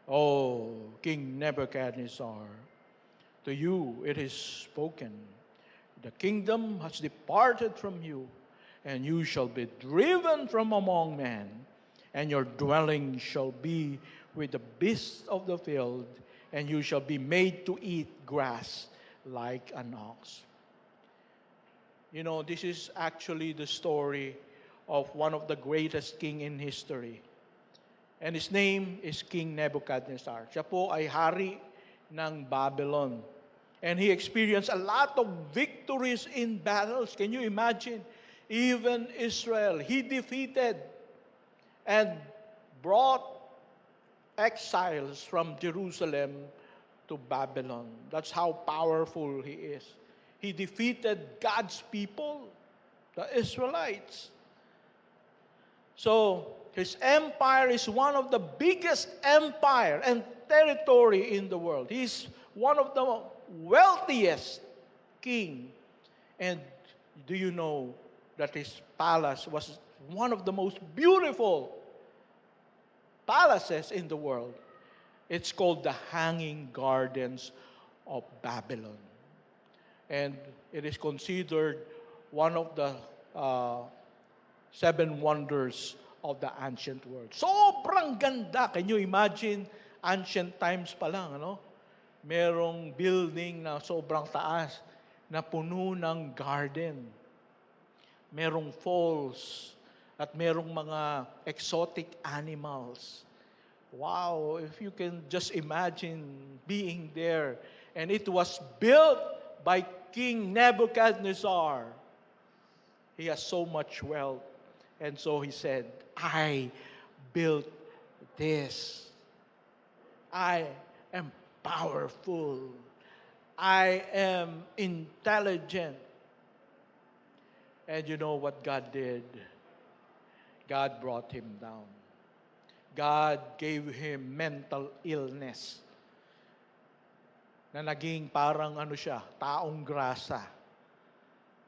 O King Nebuchadnezzar, to you it is spoken. The kingdom has departed from you, and you shall be driven from among men, and your dwelling shall be with the beasts of the field, and you shall be made to eat grass like an ox. This is actually the story of one of the greatest king in history. And his name is King Nebuchadnezzar. Siya po ay hari ng Babylon. And he experienced a lot of victories in battles. Can you imagine? Even Israel, he defeated and brought exiles from Jerusalem to Babylon. That's how powerful he is. He defeated God's people, the Israelites. So, his empire is one of the biggest empire and territory in the world. He's one of the wealthiest king. And do you know that his palace was one of the most beautiful palaces in the world? It's called the Hanging Gardens of Babylon. And it is considered one of the 7 wonders of the ancient world. Sobrang ganda. Can you imagine? Ancient times pa lang, merong building na sobrang taas na puno ng garden. Merong falls at merong mga exotic animals. Wow, if you can just imagine being there. And it was built by King Nebuchadnezzar. He has so much wealth. And so he said, I built this. I am powerful. I am intelligent. And you know what God did? God brought him down. God gave him mental illness na naging parang siya, taong grasa.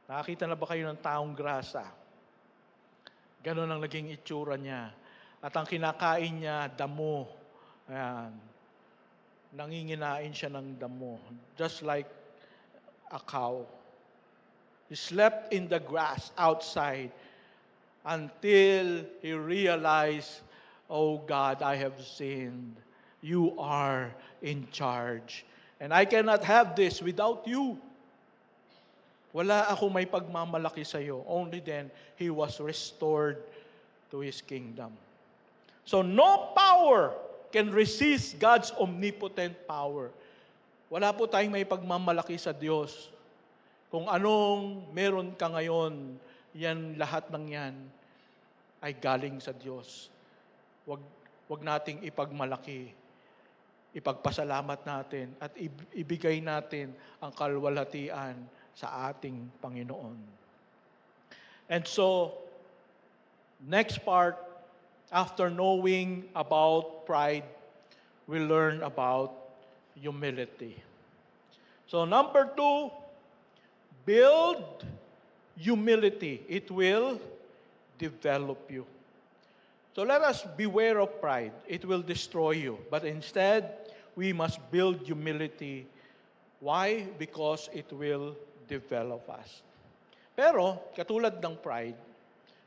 Nakakita na ba kayo ng taong grasa? Ganon ang naging itsura niya. At ang kinakain niya, damo. Ayan. Nanginginain siya ng damo. Just like a cow. He slept in the grass outside. until he realized, oh God, I have sinned. You are in charge. And I cannot have this without you. Wala ako may pagmamalaki sa iyo. Only then, he was restored to his kingdom. So no power can resist God's omnipotent power. Wala po tayong may pagmamalaki sa Diyos. Kung anong meron ka ngayon, yan, lahat ng yan ay galing sa Diyos. Wag nating ipagmalaki. Ipagpasalamat natin at ibigay natin ang kalwalhatian sa ating Panginoon. And so, next part, after knowing about pride, we learn about humility. So number 2, build humility. It will develop you. So let us beware of pride. It will destroy you. But instead, we must build humility. Why? Because it will develop us. Pero, katulad ng pride,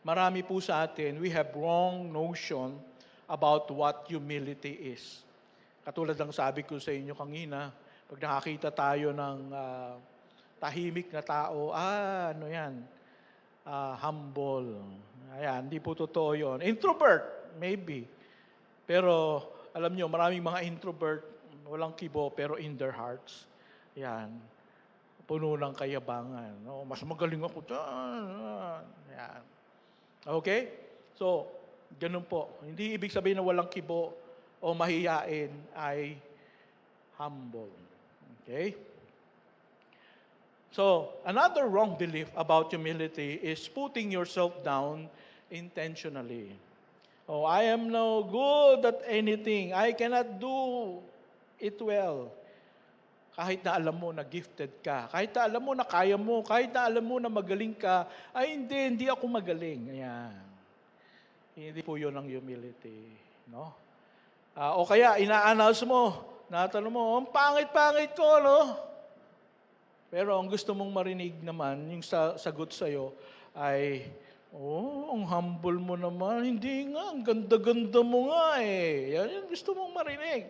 marami po sa atin, we have wrong notion about what humility is. Katulad ng sabi ko sa inyo kanina, pag nakakita tayo ng tahimik na tao, ano yan? Humble. Ayan, hindi po totoo yun. Introvert, maybe. Pero, alam nyo, maraming mga introvert, walang kibo, pero in their hearts. Yan. Puno ng kayabangan. No? Mas magaling ako. Yan. Okay? So, ganun po. Hindi ibig sabihin na walang kibo o mahiyain ay humble. Okay? So, another wrong belief about humility is putting yourself down intentionally. Oh, I am no good at anything. I cannot do it well. Kahit na alam mo na gifted ka, kahit na alam mo na kaya mo, kahit na alam mo na magaling ka, ay hindi ako magaling. Ayan. Hindi po yun ang humility. No? O kaya, ina-announce mo, natanong mo, ang pangit-pangit ko, no? Pero ang gusto mong marinig naman, yung sagot sa'yo, ay, ang humble mo naman. Hindi nga, ang ganda-ganda mo nga eh. Yan yung gusto mong marinig.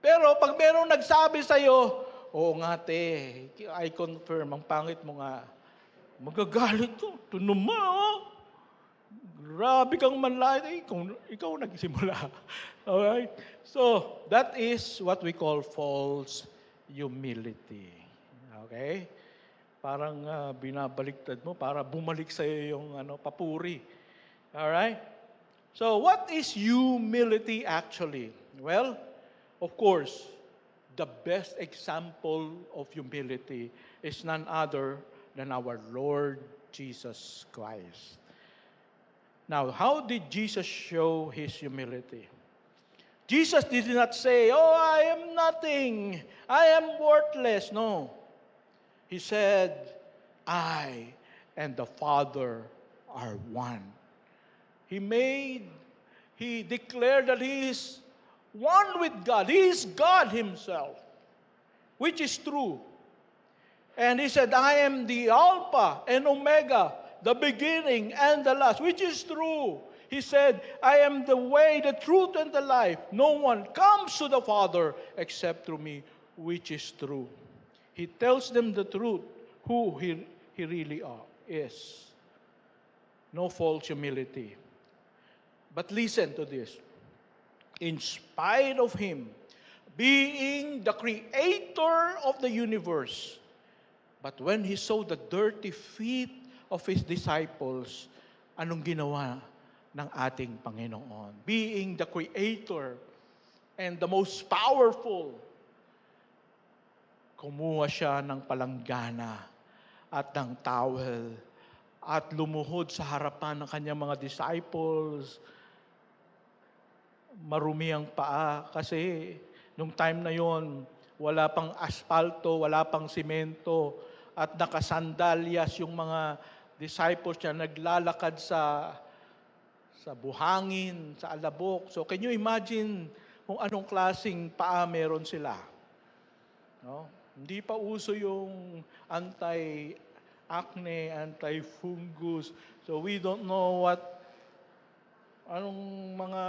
Pero pag merong nagsabi sa'yo, oo nga te, I confirm, ang pangit mo nga, magagalit ko. Ito naman, grabe kang manlait. Ikaw nagsimula. Alright? So, that is what we call false humility. Okay? Parang binabaliktad mo, para bumalik sa'yo yung papuri. Alright? So, what is humility actually? Well, of course, the best example of humility is none other than our Lord Jesus Christ. Now, how did Jesus show his humility? Jesus did not say, oh, I am nothing. I am worthless. No. He said, I and the Father are one. He declared that he is one with God. He is God himself, which is true. And he said, I am the Alpha and Omega, the beginning and the last, which is true. He said, I am the way, the truth, and the life. No one comes to the Father except through me, which is true. He tells them the truth, who he really is. No false humility. But listen to this. In spite of him being the creator of the universe, but when he saw the dirty feet of his disciples, anong ginawa ng ating Panginoon? Being the creator and the most powerful, kumuha siya ng palanggana at ng towel at lumuhod sa harapan ng kanyang mga disciples. Marumi ang paa kasi nung time na yon wala pang asfalto, wala pang simento at nakasandalyas yung mga disciples niya naglalakad sa buhangin, sa alabok. So can you imagine kung anong klaseng paa meron sila? No? Hindi pa uso yung acne, anti-fungus. So we don't know anong mga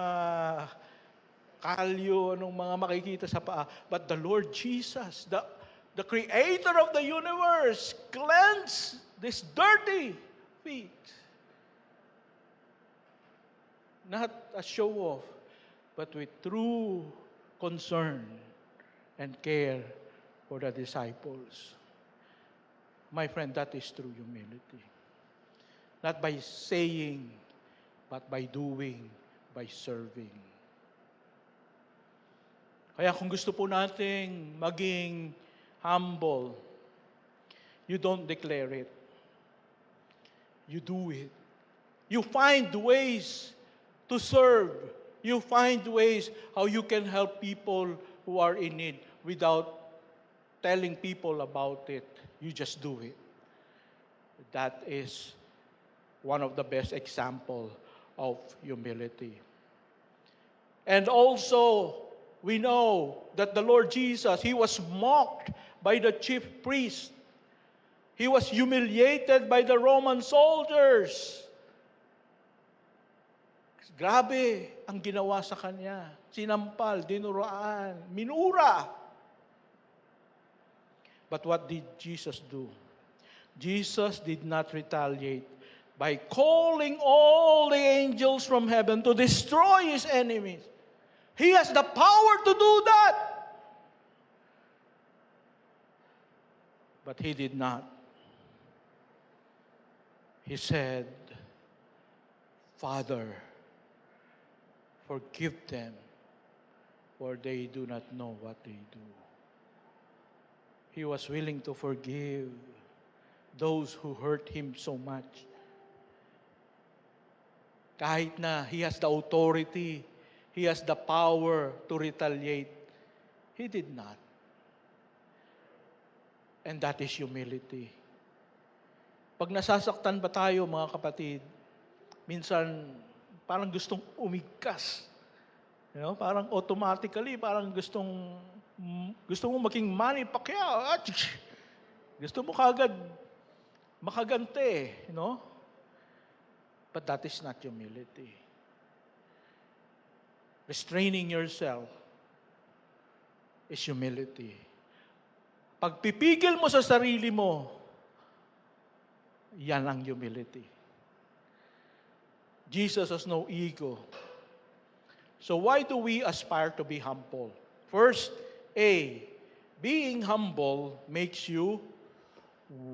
kalyo, anong mga makikita sa paa. But the Lord Jesus, the creator of the universe, cleansed these dirty feet. Not a show off, but with true concern and care for the disciples. My friend, that is true humility. Not by saying, but by doing, by serving. Kaya kung gusto po nating maging humble, you don't declare it. You do it. You find ways to serve. You find ways how you can help people who are in need without telling people about it. You just do it. That is one of the best example of humility. And also, we know that the Lord Jesus, He was mocked by the chief priest. He was humiliated by the Roman soldiers. Grabe ang ginawa sa Kanya. Sinampal, dinuraan, minura. But what did Jesus do? Jesus did not retaliate by calling all the angels from heaven to destroy His enemies. He has the power to do that. But He did not. He said, Father, forgive them, for they do not know what they do. He was willing to forgive those who hurt Him so much. Kahit na He has the authority, He has the power to retaliate, He did not. And that is humility. Pag nasasaktan ba tayo, mga kapatid, minsan parang gustong umigkas. Parang automatically, parang gusto mo maging Manny Pacquiao. Gusto mo kagad makagante, But that is not humility. Restraining yourself is humility. Pagpipigil mo sa sarili mo, yan ang humility. Jesus has no ego. So why do we aspire to be humble? First, being humble makes you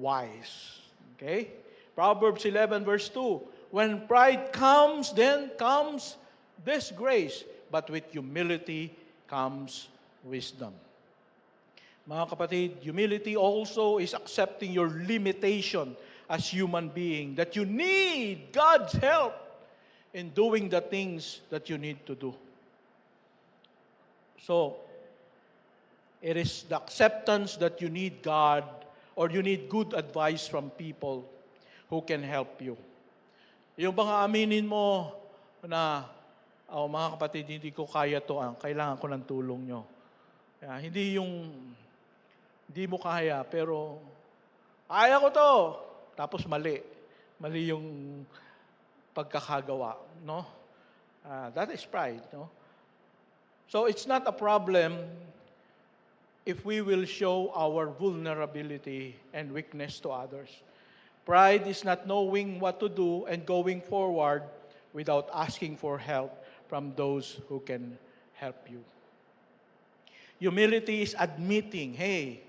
wise. Okay? Proverbs 11 verse 2. When pride comes, then comes disgrace. But with humility comes wisdom. Mga kapatid, humility also is accepting your limitation as human being, that you need God's help in doing the things that you need to do. So, it is the acceptance that you need God or you need good advice from people who can help you. Yung bang aaminin mo na, mga kapatid, hindi ko kaya to, kailangan ko ng tulong nyo. Hindi mo kaya, pero kaya ko to. Tapos mali. Mali yung pagkakagawa. That is pride. So it's not a problem if we will show our vulnerability and weakness to others. Pride is not knowing what to do and going forward without asking for help from those who can help you. Humility is admitting, hey,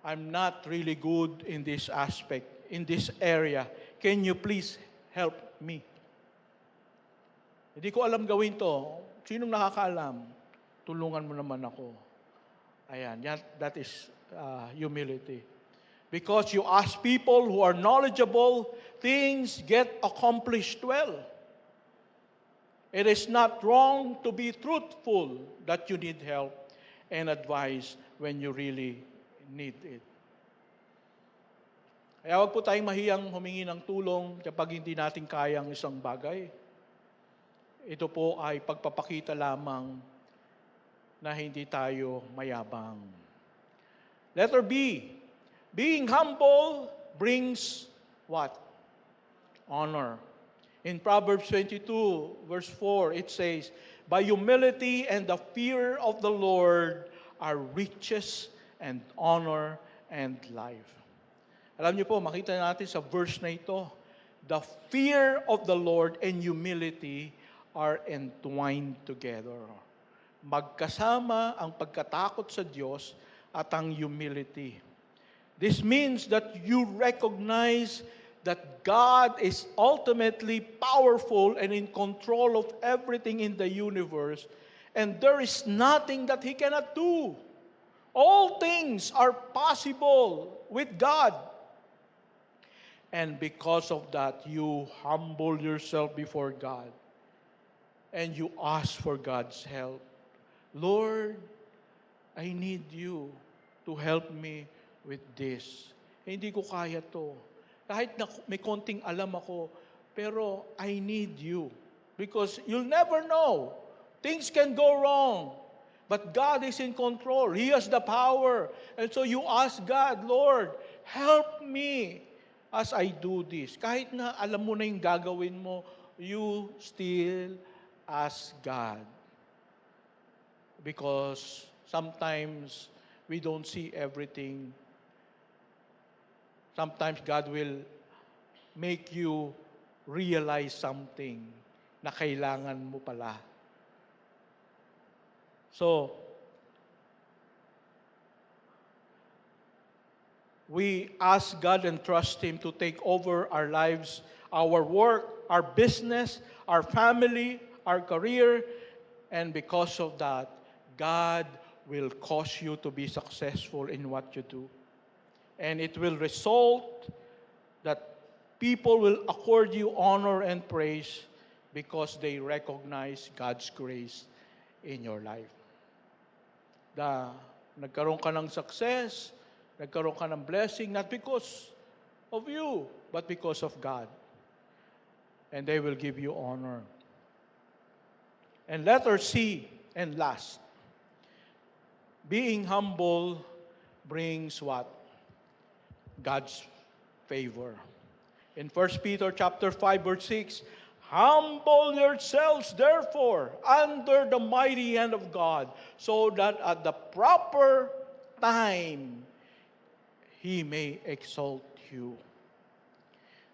I'm not really good in this aspect, in this area. Can you please help me? Hindi ko alam gawin to. Sinong nakakaalam? Tulungan mo naman ako. Ayan, that is humility. Because you ask people who are knowledgeable, things get accomplished well. It is not wrong to be truthful that you need help and advice when you really need it. Kaya wag po tayong mahiyang humingi ng tulong kapag hindi natin kayang isang bagay. Ito po ay pagpapakita lamang na hindi tayo mayabang. Letter B, being humble brings what? Honor. In Proverbs 22, verse 4, it says, by humility and the fear of the Lord are riches and honor and life. Alam niyo po, makita natin sa verse na ito, the fear of the Lord and humility are entwined together. Magkasama ang pagkatakot sa Diyos at ang humility. This means that you recognize that God is ultimately powerful and in control of everything in the universe, and there is nothing that He cannot do. All things are possible with God. And because of that, you humble yourself before God and you ask for God's help. Lord, I need you to help me with this. Hindi ko kaya to. Kahit na may konting alam ako, pero I need you. Because you'll never know. Things can go wrong. But God is in control. He has the power. And so you ask God, Lord, help me as I do this. Kahit na alam mo na yung gagawin mo, you still ask God. Because sometimes we don't see everything. Sometimes God will make you realize something na kailangan mo pala. So, we ask God and trust Him to take over our lives, our work, our business, our family, our career, and because of that, God will cause you to be successful in what you do. And it will result that people will accord you honor and praise because they recognize God's grace in your life. Nagkaroon ka ng success, nagkaroon ka ng blessing, not because of you, but because of God. And they will give you honor. And letter C, and last, being humble brings what? God's favor. In 1 Peter chapter 5, verse 6, humble yourselves, therefore, under the mighty hand of God, so that at the proper time, He may exalt you.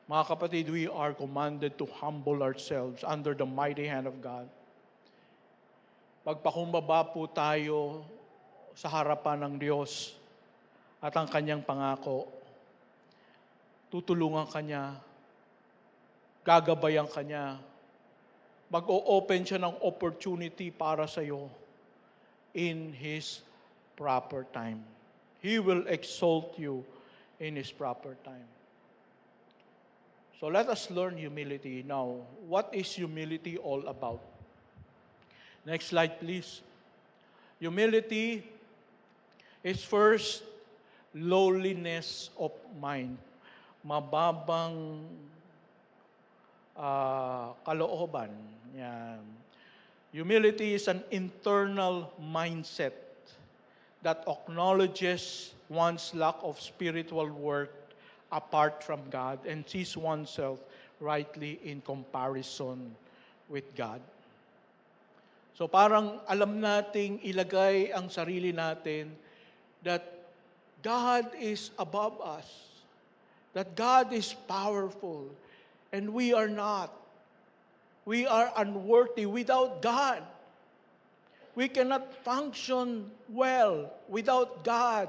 Mga kapatid, we are commanded to humble ourselves under the mighty hand of God. Pagpakumbaba po tayo sa harapan ng Diyos at ang Kanyang pangako, tutulungan ka niya, gagabayan ka niya, mag-o-open siya ng opportunity para sa iyo in His proper time. He will exalt you in His proper time. So let us learn humility. Now, what is humility all about? Next slide, please. Humility is first lowliness of mind. Mababang kalooban. Yan. Humility is an internal mindset that acknowledges one's lack of spiritual worth apart from God and sees oneself rightly in comparison with God. So parang alam nating ilagay ang sarili natin that God is above us, that God is powerful, and we are not. We are unworthy without God. We cannot function well without God.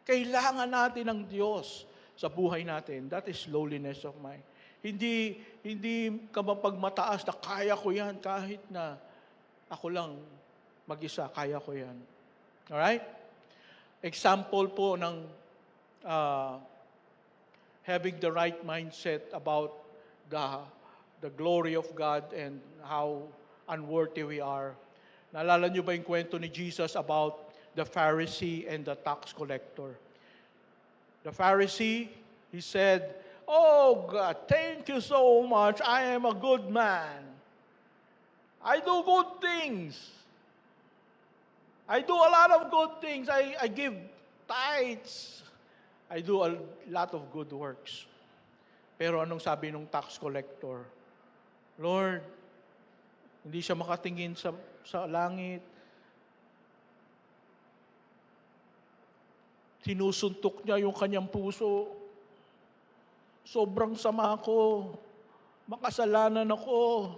Kailangan natin ng Diyos sa buhay natin. That is lowliness of mind. Hindi ka mapagmataas na kaya ko yan kahit na ako lang mag-isa, kaya ko yan. Alright? Example po ng having the right mindset about the glory of God and how unworthy we are. Naalala niyo ba yung kwento ni Jesus about the Pharisee and the tax collector? The Pharisee, he said, "Oh God, thank you so much. I am a good man. I do good things. I do a lot of good things. I give tithes. I do a lot of good works." Pero anong sabi nung tax collector? Lord, hindi siya makatingin sa langit. Sinusuntok niya yung kanyang puso. Sobrang sama ko. Makasalanan ako.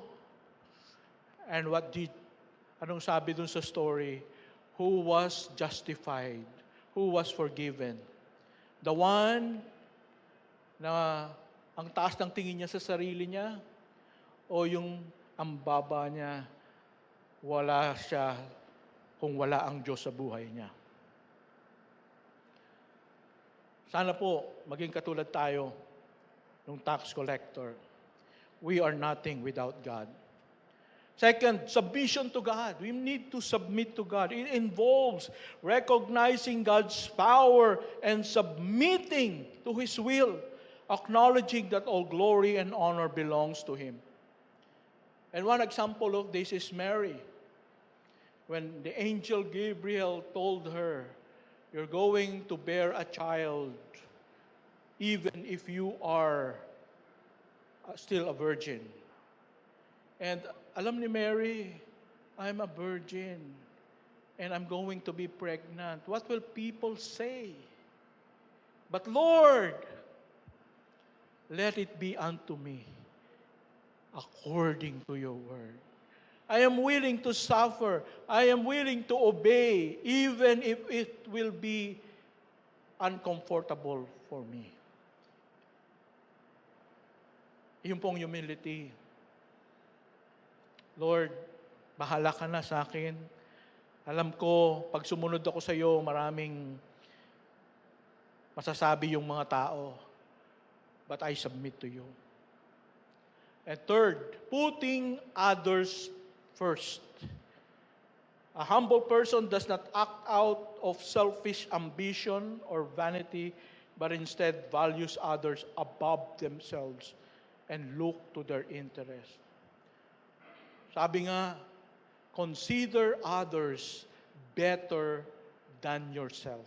And anong sabi dun sa story? Who was justified? Who was forgiven? The one na ang taas ng tingin niya sa sarili niya, o yung ang baba niya, wala siya kung wala ang Diyos sa buhay niya. Sana po, maging katulad tayo ng tax collector. We are nothing without God. Second, submission to God. We need to submit to God. It involves recognizing God's power and submitting to His will, acknowledging that all glory and honor belongs to Him. And one example of this is Mary. When the angel Gabriel told her, you're going to bear a child, even if you are still a virgin. And alam ni Mary, I'm a virgin, and I'm going to be pregnant. What will people say? But Lord, let it be unto me according to your word. I am willing to suffer. I am willing to obey, even if it will be uncomfortable for me. Yung pong humility. Lord, bahala ka na sa akin. Alam ko, pag sumunod ako sa iyo, maraming masasabi yung mga tao. But I submit to you. And third, putting others first. A humble person does not act out of selfish ambition or vanity, but instead values others above themselves and look to their interest. Sabi nga, consider others better than yourself.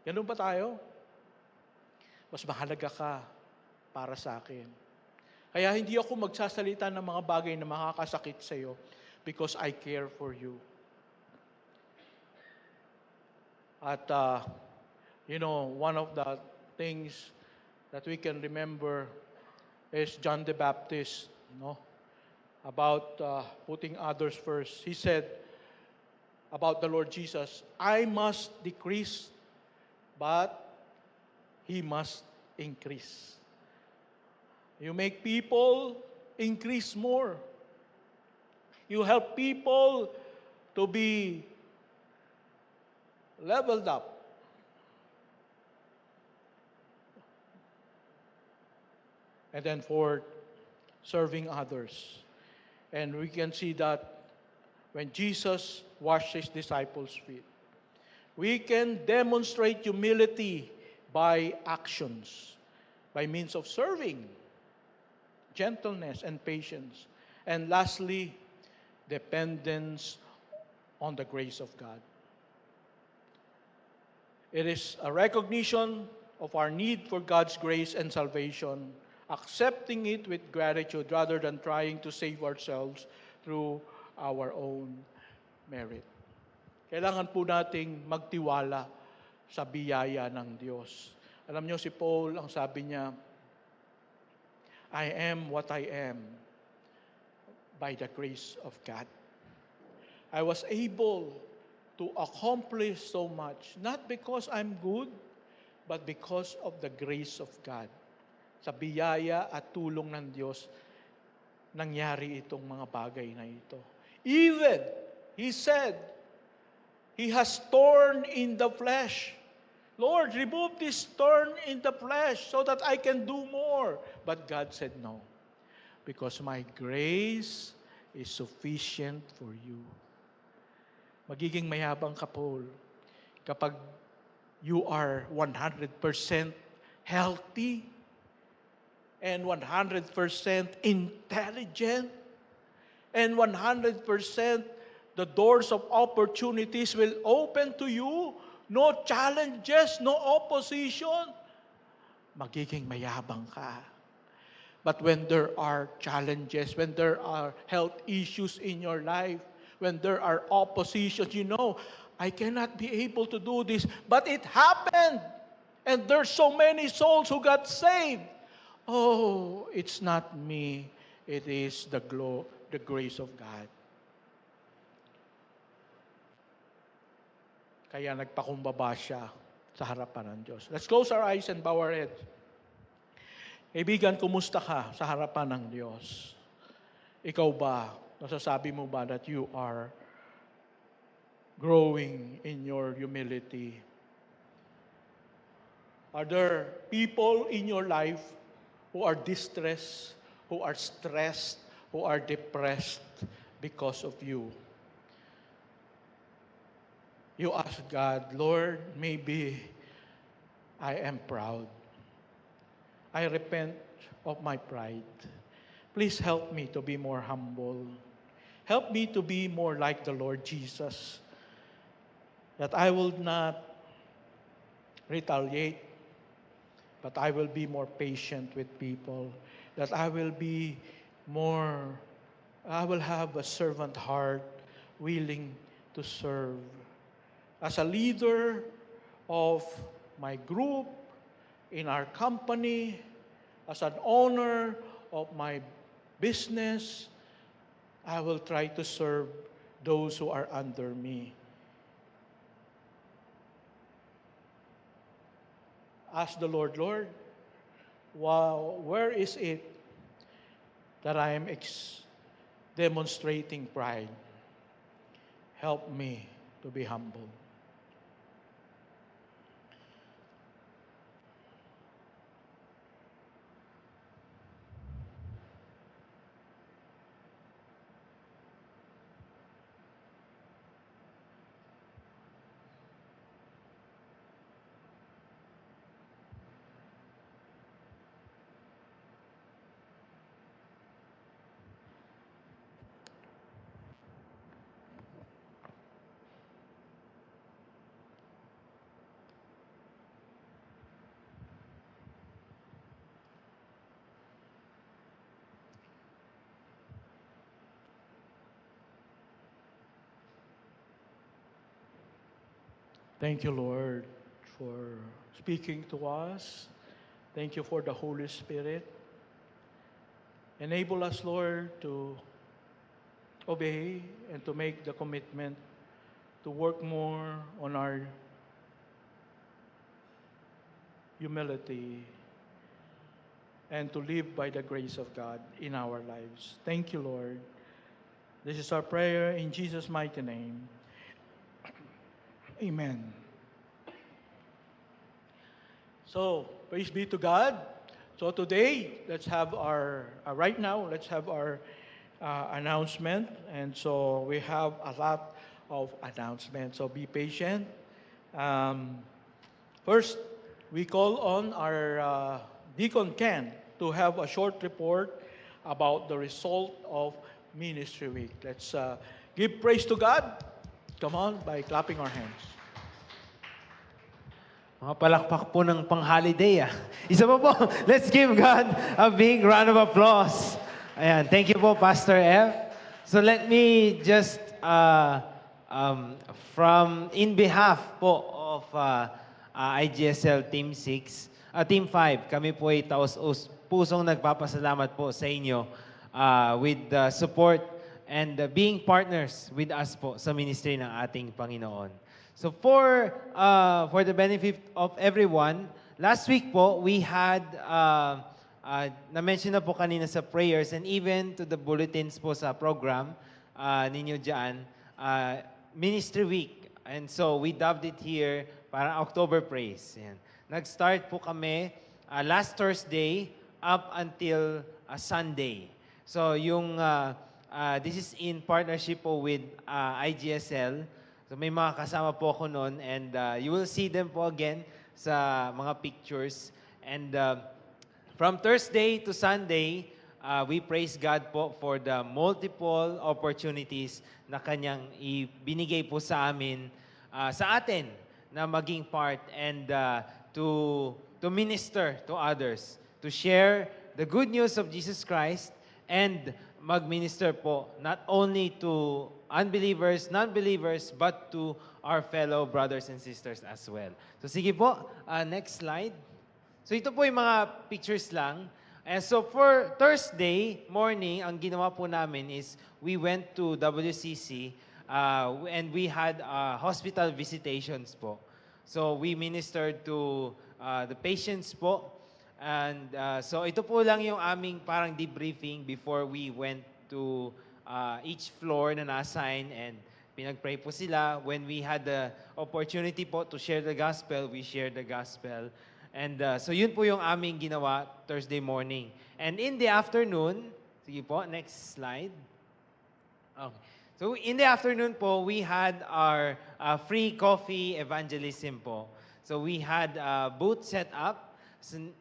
Ganun ba tayo? Mas mahalaga ka para sa akin. Kaya hindi ako magsasalita ng mga bagay na makakasakit sa iyo because I care for you. At, one of the things that we can remember is John the Baptist, about putting others first. He said about the Lord Jesus, I must decrease, but He must increase. You make people increase more. You help people to be leveled up. And then fourth, serving others. And we can see that when Jesus washed His disciples' feet, we can demonstrate humility by actions, by means of serving, gentleness, and patience. And lastly, dependence on the grace of God. It is a recognition of our need for God's grace and salvation, accepting it with gratitude rather than trying to save ourselves through our own merit. Kailangan po nating magtiwala sa biyaya ng Diyos. Alam niyo, si Paul, ang sabi niya, I am what I am by the grace of God. I was able to accomplish so much, not because I'm good, but because of the grace of God. Sa biyaya at tulong ng Diyos, nangyari itong mga bagay na ito. Even, he said, he has thorn in the flesh. Lord, remove this thorn in the flesh so that I can do more. But God said, no, because my grace is sufficient for you. Magiging mayabang ka, Paul, kapag you are 100% healthy, and 100% intelligent, and 100% the doors of opportunities will open to you, no challenges, no opposition, magiging mayabang ka. But when there are challenges, when there are health issues in your life, when there are oppositions, I cannot be able to do this, but it happened. And there's so many souls who got saved. Oh, it's not me. It is the grace of God. Kaya nagpakumbaba siya sa harapan ng Diyos. Let's close our eyes and bow our heads. Kaibigan, kumusta ka sa harapan ng Diyos? Ikaw ba, nasasabi mo ba that you are growing in your humility? Are there people in your life who are distressed, who are stressed, who are depressed because of you? You ask God, Lord, maybe I am proud. I repent of my pride. Please help me to be more humble. Help me to be more like the Lord Jesus. That I will not retaliate, but I will be more patient with people. That I will have a servant heart, willing to serve. As a leader of my group, in our company, as an owner of my business, I will try to serve those who are under me. Ask the Lord, Lord, where is it that I am demonstrating pride? Help me to be humble. Thank you, Lord, for speaking to us. Thank you for the Holy Spirit. Enable us, Lord, to obey and to make the commitment to work more on our humility and to live by the grace of God in our lives. Thank you, Lord. This is our prayer in Jesus' mighty name. Amen. So, praise be to God. So today, let's have right now, let's have our announcement. And so we have a lot of announcements. So be patient. First, we call on our Deacon Ken to have a short report about the result of Ministry Week. Let's give praise to God. Come on, by clapping our hands. Mga palakpak po ng pang-holiday. Isa pa po, let's give God a big round of applause. Ayan, thank you po, Pastor F. So let me just, in behalf po of IGSL Team 6, Team 5, kami po ay taos-pusong nagpapasalamat po sa inyo with the support and being partners with us po sa ministry ng ating Panginoon. So for the benefit of everyone, last week po we had na-mention na po kanina sa prayers and even to the bulletins po sa program ninyo dyan, Ministry Week. And so we dubbed it here para October Praise. Yan. Nag-start po kami last Thursday up until Sunday. So yung this is in partnership po with IGSL. So may mga kasama po ako noon and you will see them po again sa mga pictures. And from Thursday to Sunday, we praise God po for the multiple opportunities na Kanyang ibinigay po sa amin, sa atin, na maging part and to minister to others, to share the good news of Jesus Christ and mag-minister po not only to unbelievers, non-believers, but to our fellow brothers and sisters as well. So sige po, next slide. So ito po yung mga pictures lang. And so for Thursday morning, ang ginawa po namin is we went to WCC and we had hospital visitations po. So we ministered to the patients po. And so ito po lang yung aming parang debriefing before we went to each floor na na-assign and pinag-pray po sila. When we had the opportunity po to share the gospel, we shared the gospel. And so yun po yung aming ginawa Thursday morning. And in the afternoon, sige po, next slide. Okay. So in the afternoon po, we had our free coffee evangelism po. So we had a booth set up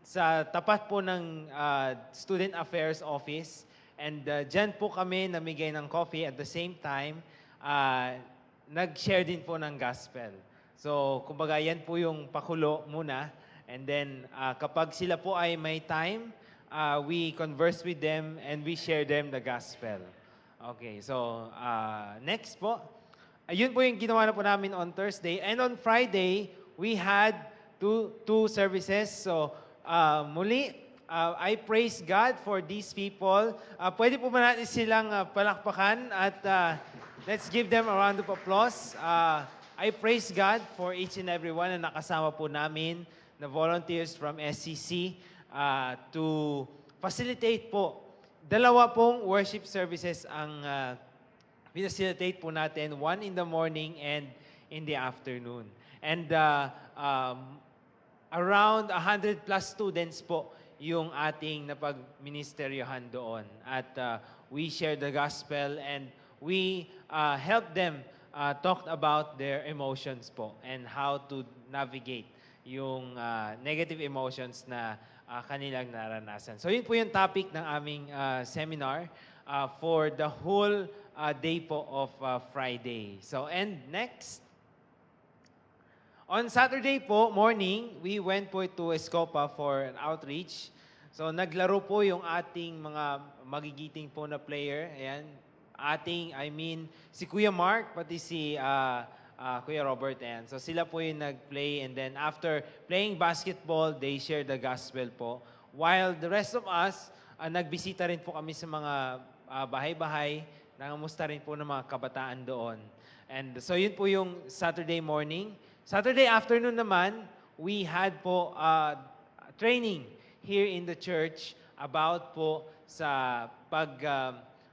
sa tapat po ng Student Affairs Office. And dyan po kami namigay ng coffee at the same time, nag-share din po ng gospel. So kumbaga yan po yung pakulo muna. And then, kapag sila po ay may time, we converse with them and we share them the gospel. Okay, so next po. Ayun po yung ginawa na po namin on Thursday. And on Friday, we had two services. So muli, I praise God for these people. Pwede po ba natin silang palakpakan at let's give them a round of applause. I praise God for each and every one na nakasama po namin, the volunteers from SCC to facilitate po. Dalawa pong worship services ang facilitate po natin, one in the morning and in the afternoon. And around 100 plus students po yung ating napag-ministeryohan doon. At we share the gospel and we help them talk about their emotions po and how to navigate yung negative emotions na kanilang naranasan. So yun po yung topic ng aming seminar for the whole day po of Friday. So and next, on Saturday po morning, we went po to Escopa for an outreach. So naglaro po yung ating mga magigiting po na player. Ayan, si Kuya Mark, pati si Kuya Robert, and so sila po yung nag-play, and then after playing basketball, they shared the gospel po. While the rest of us, nagbisita rin po kami sa mga bahay-bahay, nangamusta rin po ng mga kabataan doon. And so yun po yung Saturday morning. Saturday afternoon naman, we had po training here in the church about po sa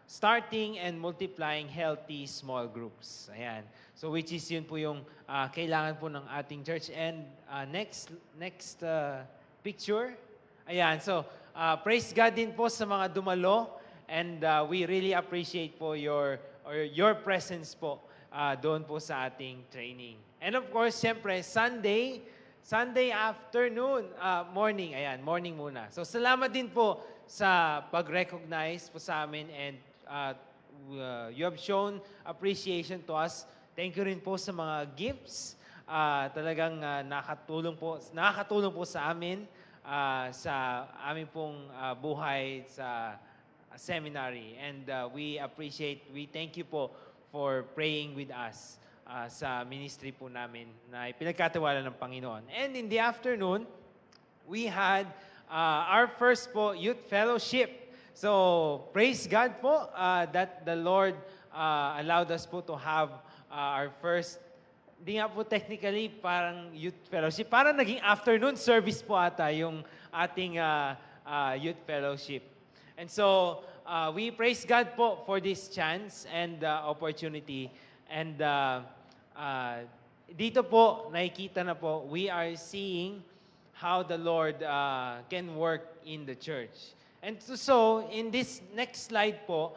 starting and multiplying healthy small groups. Ayan. So which is yun po yung kailangan po ng ating church. And next picture. Ayan. So praise God din po sa mga dumalo. And we really appreciate po your presence po doon po sa ating training. And of course, siyempre, Sunday afternoon, morning. Ayan, morning muna. So salamat din po sa pag-recognize po sa amin and you have shown appreciation to us. Thank you rin po sa mga gifts. Talagang nakakatulong po sa amin sa aming pong buhay sa seminary. And we thank you po for praying with us sa ministry po namin na pinagkatiwala ng Panginoon. And in the afternoon, we had our first po youth fellowship. So, praise God po that the Lord allowed us po to have our first, hindi nga po technically parang youth fellowship, parang naging afternoon service po ata yung ating youth fellowship. And so, we praise God po for this chance and opportunity. And dito po, nakikita na po, we are seeing how the Lord can work in the church. And so, in this next slide po,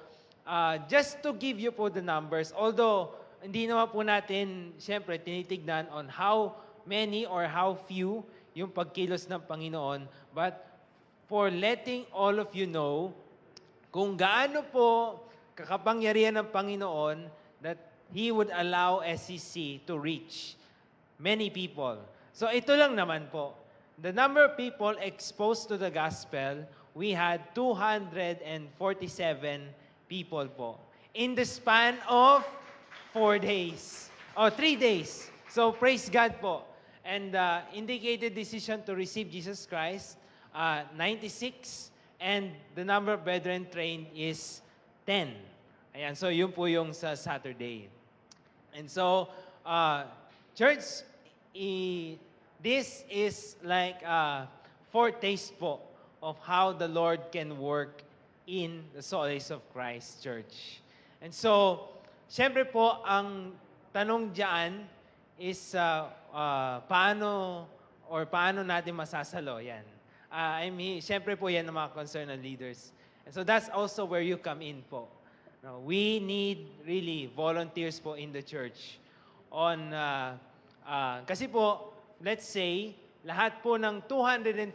just to give you po the numbers, although hindi naman po natin, siyempre, tinitignan on how many or how few yung pagkilos ng Panginoon, but for letting all of you know kung gaano po kakapangyarihan ng Panginoon that He would allow SCC to reach many people. So ito lang naman po. The number of people exposed to the gospel we had 247 people po. In the span of 4 days. Oh, 3 days. So, praise God po. And indicated decision to receive Jesus Christ, 96. And the number of brethren trained is 10. Ayan, so yun po yung sa Saturday. And so, church, this is like a foretaste po of how the Lord can work in the Solace of Christ Church. And so, syempre po, ang tanong dyan is paano natin masasalo yan. Syempre po yan ang mga concerned leaders. And so that's also where you come in po. No, we need really volunteers po in the church. Kasi po, let's say, lahat po ng 247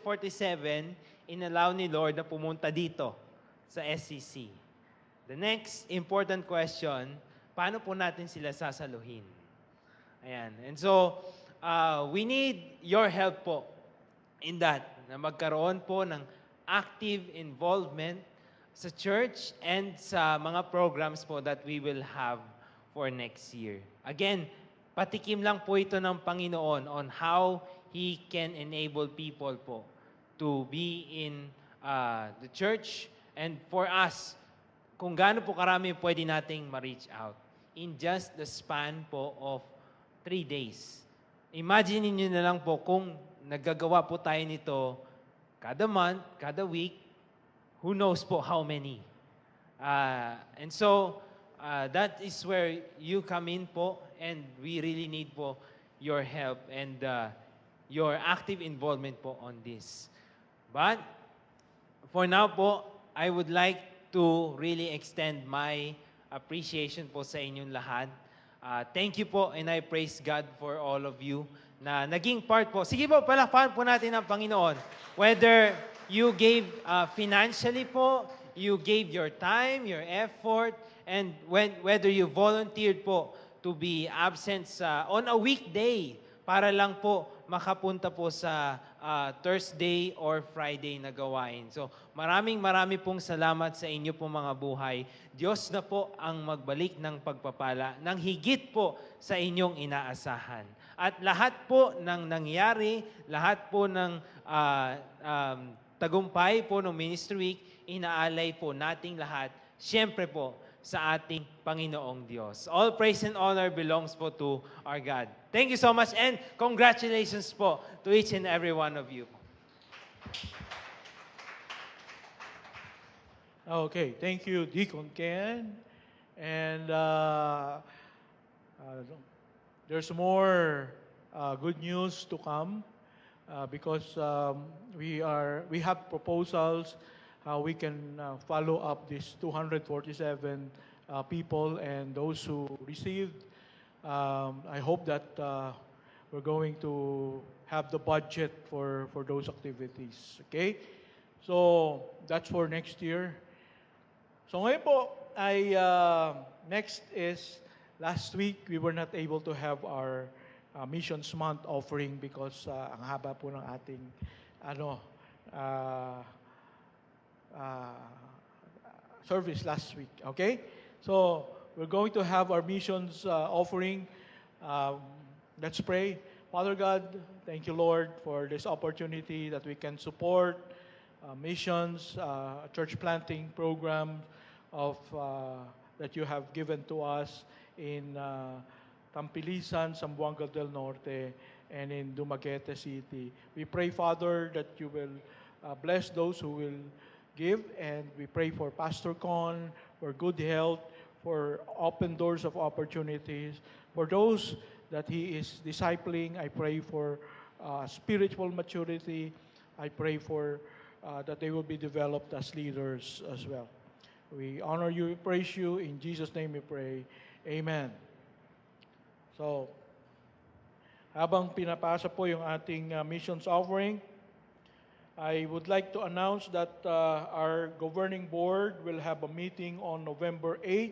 inallow ni Lord na pumunta dito sa SCC. The next important question, paano po natin sila sasaluhin? Ayan. And so, we need your help po in that, na magkaroon po ng active involvement sa church and sa mga programs po that we will have for next year. Again, patikim lang po ito ng Panginoon on how He can enable people po to be in the church and for us, kung gaano po karami pwede nating ma-reach out in just the span po of 3 days. Imagine niyo na lang po kung naggagawa po tayo nito kada month, kada week, who knows po how many. And so, that is where you come in po and we really need po your help and your active involvement po on this. But, for now po, I would like to really extend my appreciation po sa inyong lahat. Thank you po and I praise God for all of you na naging part po. Sige po, palakpakan po natin ang Panginoon. Whether you gave financially po, you gave your time, your effort, and whether you volunteered po to be absent on a weekday para lang po makapunta po sa Thursday or Friday na gawain. So, marami pong salamat sa inyo po mga buhay. Diyos na po ang magbalik ng pagpapala ng higit po sa inyong inaasahan. At lahat po ng nangyari, lahat po ng tagumpay po ng Ministry Week, inaalay po nating lahat, siyempre po, sa ating Panginoong Diyos. All praise and honor belongs po to our God. Thank you so much and congratulations po to each and every one of you. Okay, thank you, Deacon Ken. And there's more good news to come because we have proposals how we can follow up these 247 people and those who received. I hope that we're going to have the budget for those activities. Okay? So, that's for next year. So ngayon po, next is, last week, we were not able to have our Missions Month offering because ang haba po ng ating service last week. Okay? So, we're going to have our missions offering. Let's pray. Father God, thank you, Lord, for this opportunity that we can support missions, church planting program that you have given to us in Tampilisan, Zamboanga del Norte, and in Dumaguete City. We pray, Father, that you will bless those who will give, and we pray for Pastor Con, for good health, for open doors of opportunities. For those that he is discipling, I pray for spiritual maturity. I pray for that they will be developed as leaders as well. We honor you, we praise you. In Jesus' name we pray. Amen. So, habang pinapasa po yung ating missions offering, I would like to announce that our governing board will have a meeting on November 8,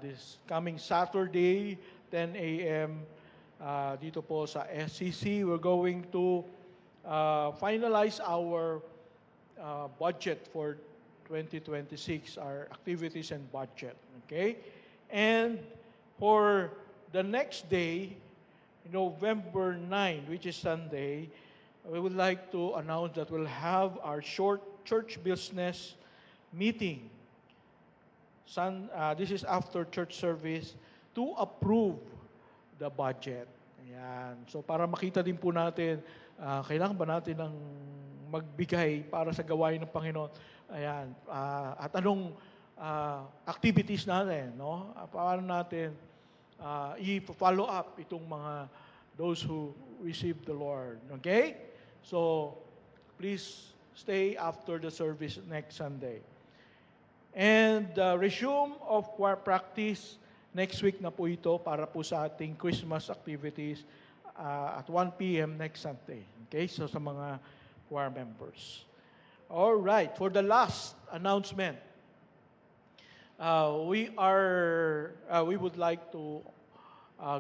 this coming Saturday, 10 a.m. Dito po sa SCC. We're going to finalize our budget for 2026, our activities and budget. Okay? And for the next day, November 9, which is Sunday, we would like to announce that we'll have our short church business meeting. This is after church service to approve the budget. Ayan. So para makita din po natin, kailangan ba natin ng magbigay para sa gawain ng Panginoon? Ayan. At anong activities natin, no? Paano natin i-follow up itong those who receive the Lord. Okay? So, please stay after the service next Sunday. And resume of choir practice next week na po ito para po sa ating Christmas activities at 1 p.m. next Sunday. Okay? So, sa mga choir members. All right. For the last announcement, we would like to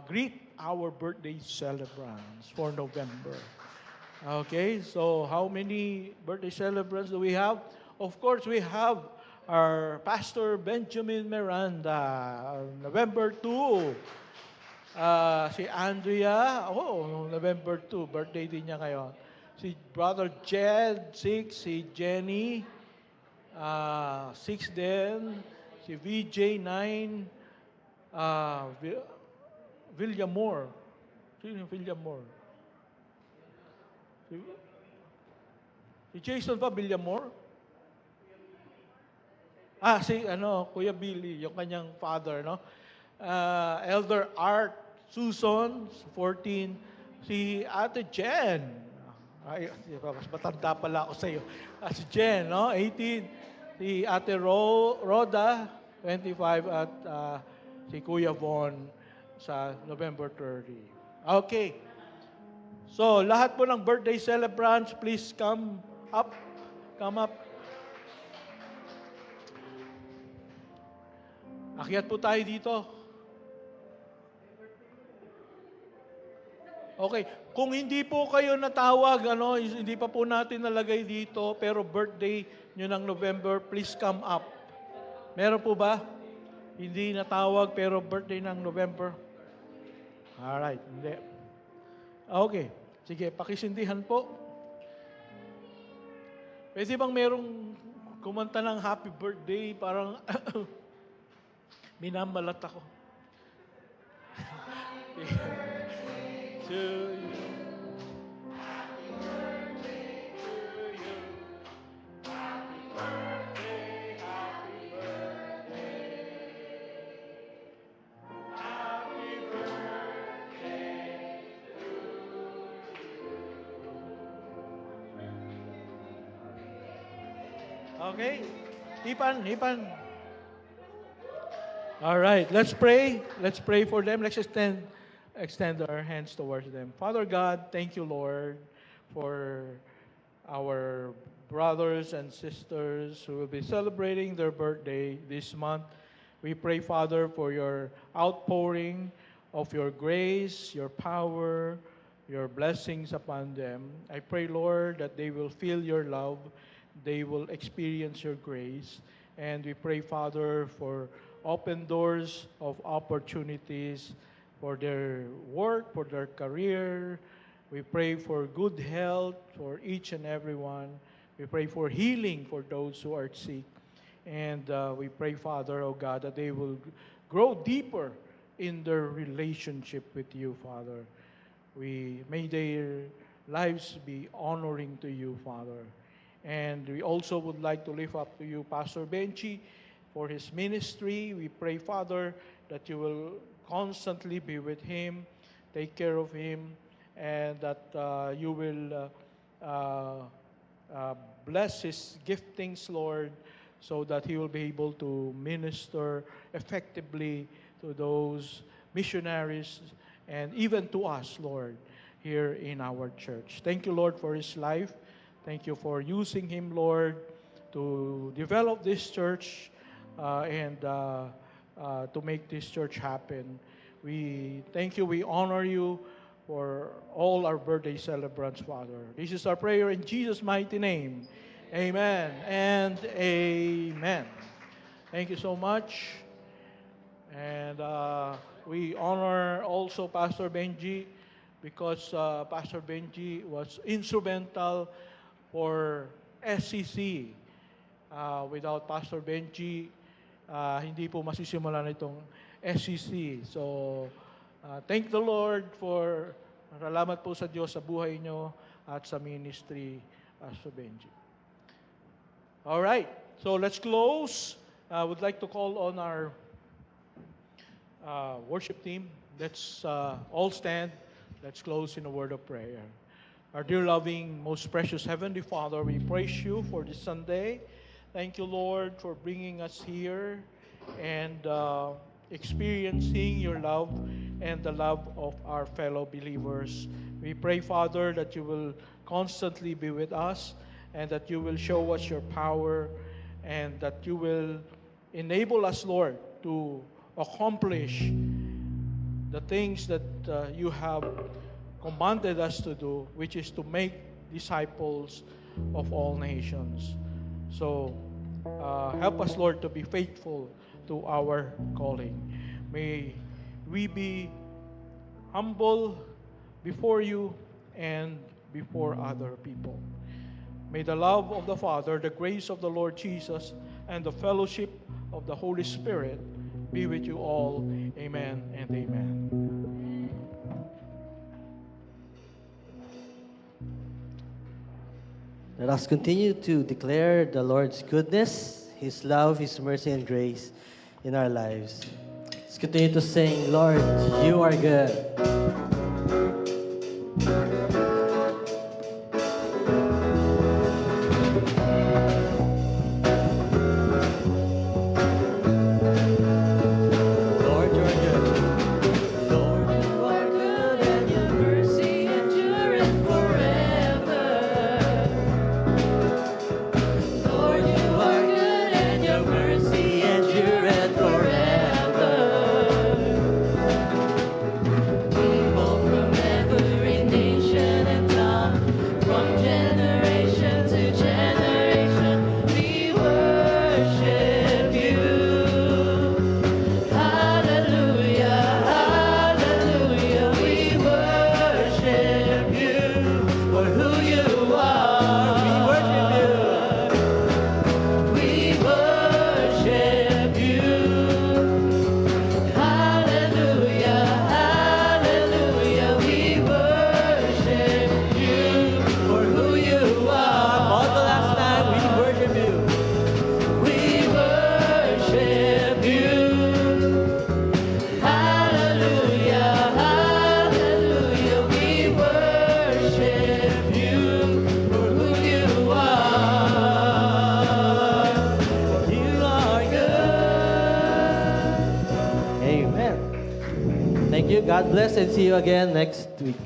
greet our birthday celebrants for November. Okay, so how many birthday celebrants do we have? Of course, we have our Pastor Benjamin Miranda, November 2. Si Andrea, November 2, birthday din niya ngayon. Si Brother Jed, 6. Si Jenny, 6 din. Si VJ, 9. Villamore. Sino yung Villamore? Si Jason pa, Villamore? Si Kuya Billy, yung kanyang father, no? Elder Art Susan, 14. Si Ate Jen. Mas matanda pala ako sa iyo. Si Jen, no? 18. Si Ate Roda, 25. At si Kuya Von sa November 30. Okay. So, lahat po ng birthday celebrants, please come up. Come up. Akyat po tayo dito. Okay. Kung hindi po kayo natawag, hindi pa po natin nalagay dito, pero birthday nyo ng November, please come up. Meron po ba? Hindi natawag, pero birthday ng November? Alright. Hindi. Okay. Sige, pakisindihan po. Pwede bang merong kumanta ng happy birthday? Parang minamalat ako. To you. Happy birthday to you. Happy birthday, happy birthday. Happy birthday to you. Okay? Ipan. All right, let's pray. Let's pray for them. Let's extend our hands towards them. Father God, thank you, Lord, for our brothers and sisters who will be celebrating their birthday this month. We pray, Father, for your outpouring of your grace, your power, your blessings upon them. I pray, Lord, that they will feel your love, they will experience your grace. And we pray, Father, for open doors of opportunities for their work, for their career. We pray for good health for each and every one. We pray for healing for those who are sick. And we pray, Father, oh God, that they will grow deeper in their relationship with you, Father. May their lives be honoring to you, Father. And we also would like to lift up to you Pastor Benchi for his ministry. We pray, Father, that you will constantly be with him, take care of him, and that you will bless his giftings, Lord, so that he will be able to minister effectively to those missionaries and even to us, Lord, here in our church. Thank you, Lord, for his life. Thank you for using him, Lord, to develop this church and to make this church happen. We thank you, we honor you for all our birthday celebrants, Father. This is our prayer in Jesus' mighty name. Amen and amen. Thank you so much. And we honor also Pastor Benji because Pastor Benji was instrumental for SCC. Without Pastor Benji, hindi po masisimulan itong SCC. So, thank the Lord for, salamat po sa Diyos sa buhay nyo at sa ministry, Pastor Benji. All right, so let's close. I would like to call on our worship team. Let's all stand. Let's close in a word of prayer. Our dear loving, most precious Heavenly Father, we praise you for this Sunday. Thank you, Lord, for bringing us here and experiencing your love and the love of our fellow believers. We pray, Father, that you will constantly be with us and that you will show us your power and that you will enable us, Lord, to accomplish the things that you have commanded us to do, which is to make disciples of all nations. So, help us, Lord, to be faithful to our calling. May we be humble before you and before other people. May the love of the Father, the grace of the Lord Jesus, and the fellowship of the Holy Spirit be with you all. Amen and amen. Let us continue to declare the Lord's goodness, His love, His mercy, and grace in our lives. Let's continue to sing, Lord, you are good. Lord, you are good. Lord, You are good and your mercy endureth forever. Lord, you are good and your mercy endureth forever. People from every nation and tongue, from generation to generation, we worship you. Hallelujah, hallelujah, we worship you for who you are. We worship you. Hallelujah, hallelujah, we worship you for who you are. all the last time, we worship you. We worship you. Hallelujah, hallelujah, we worship you for who you are. You are good. Amen. Thank you. God bless and see you again next week.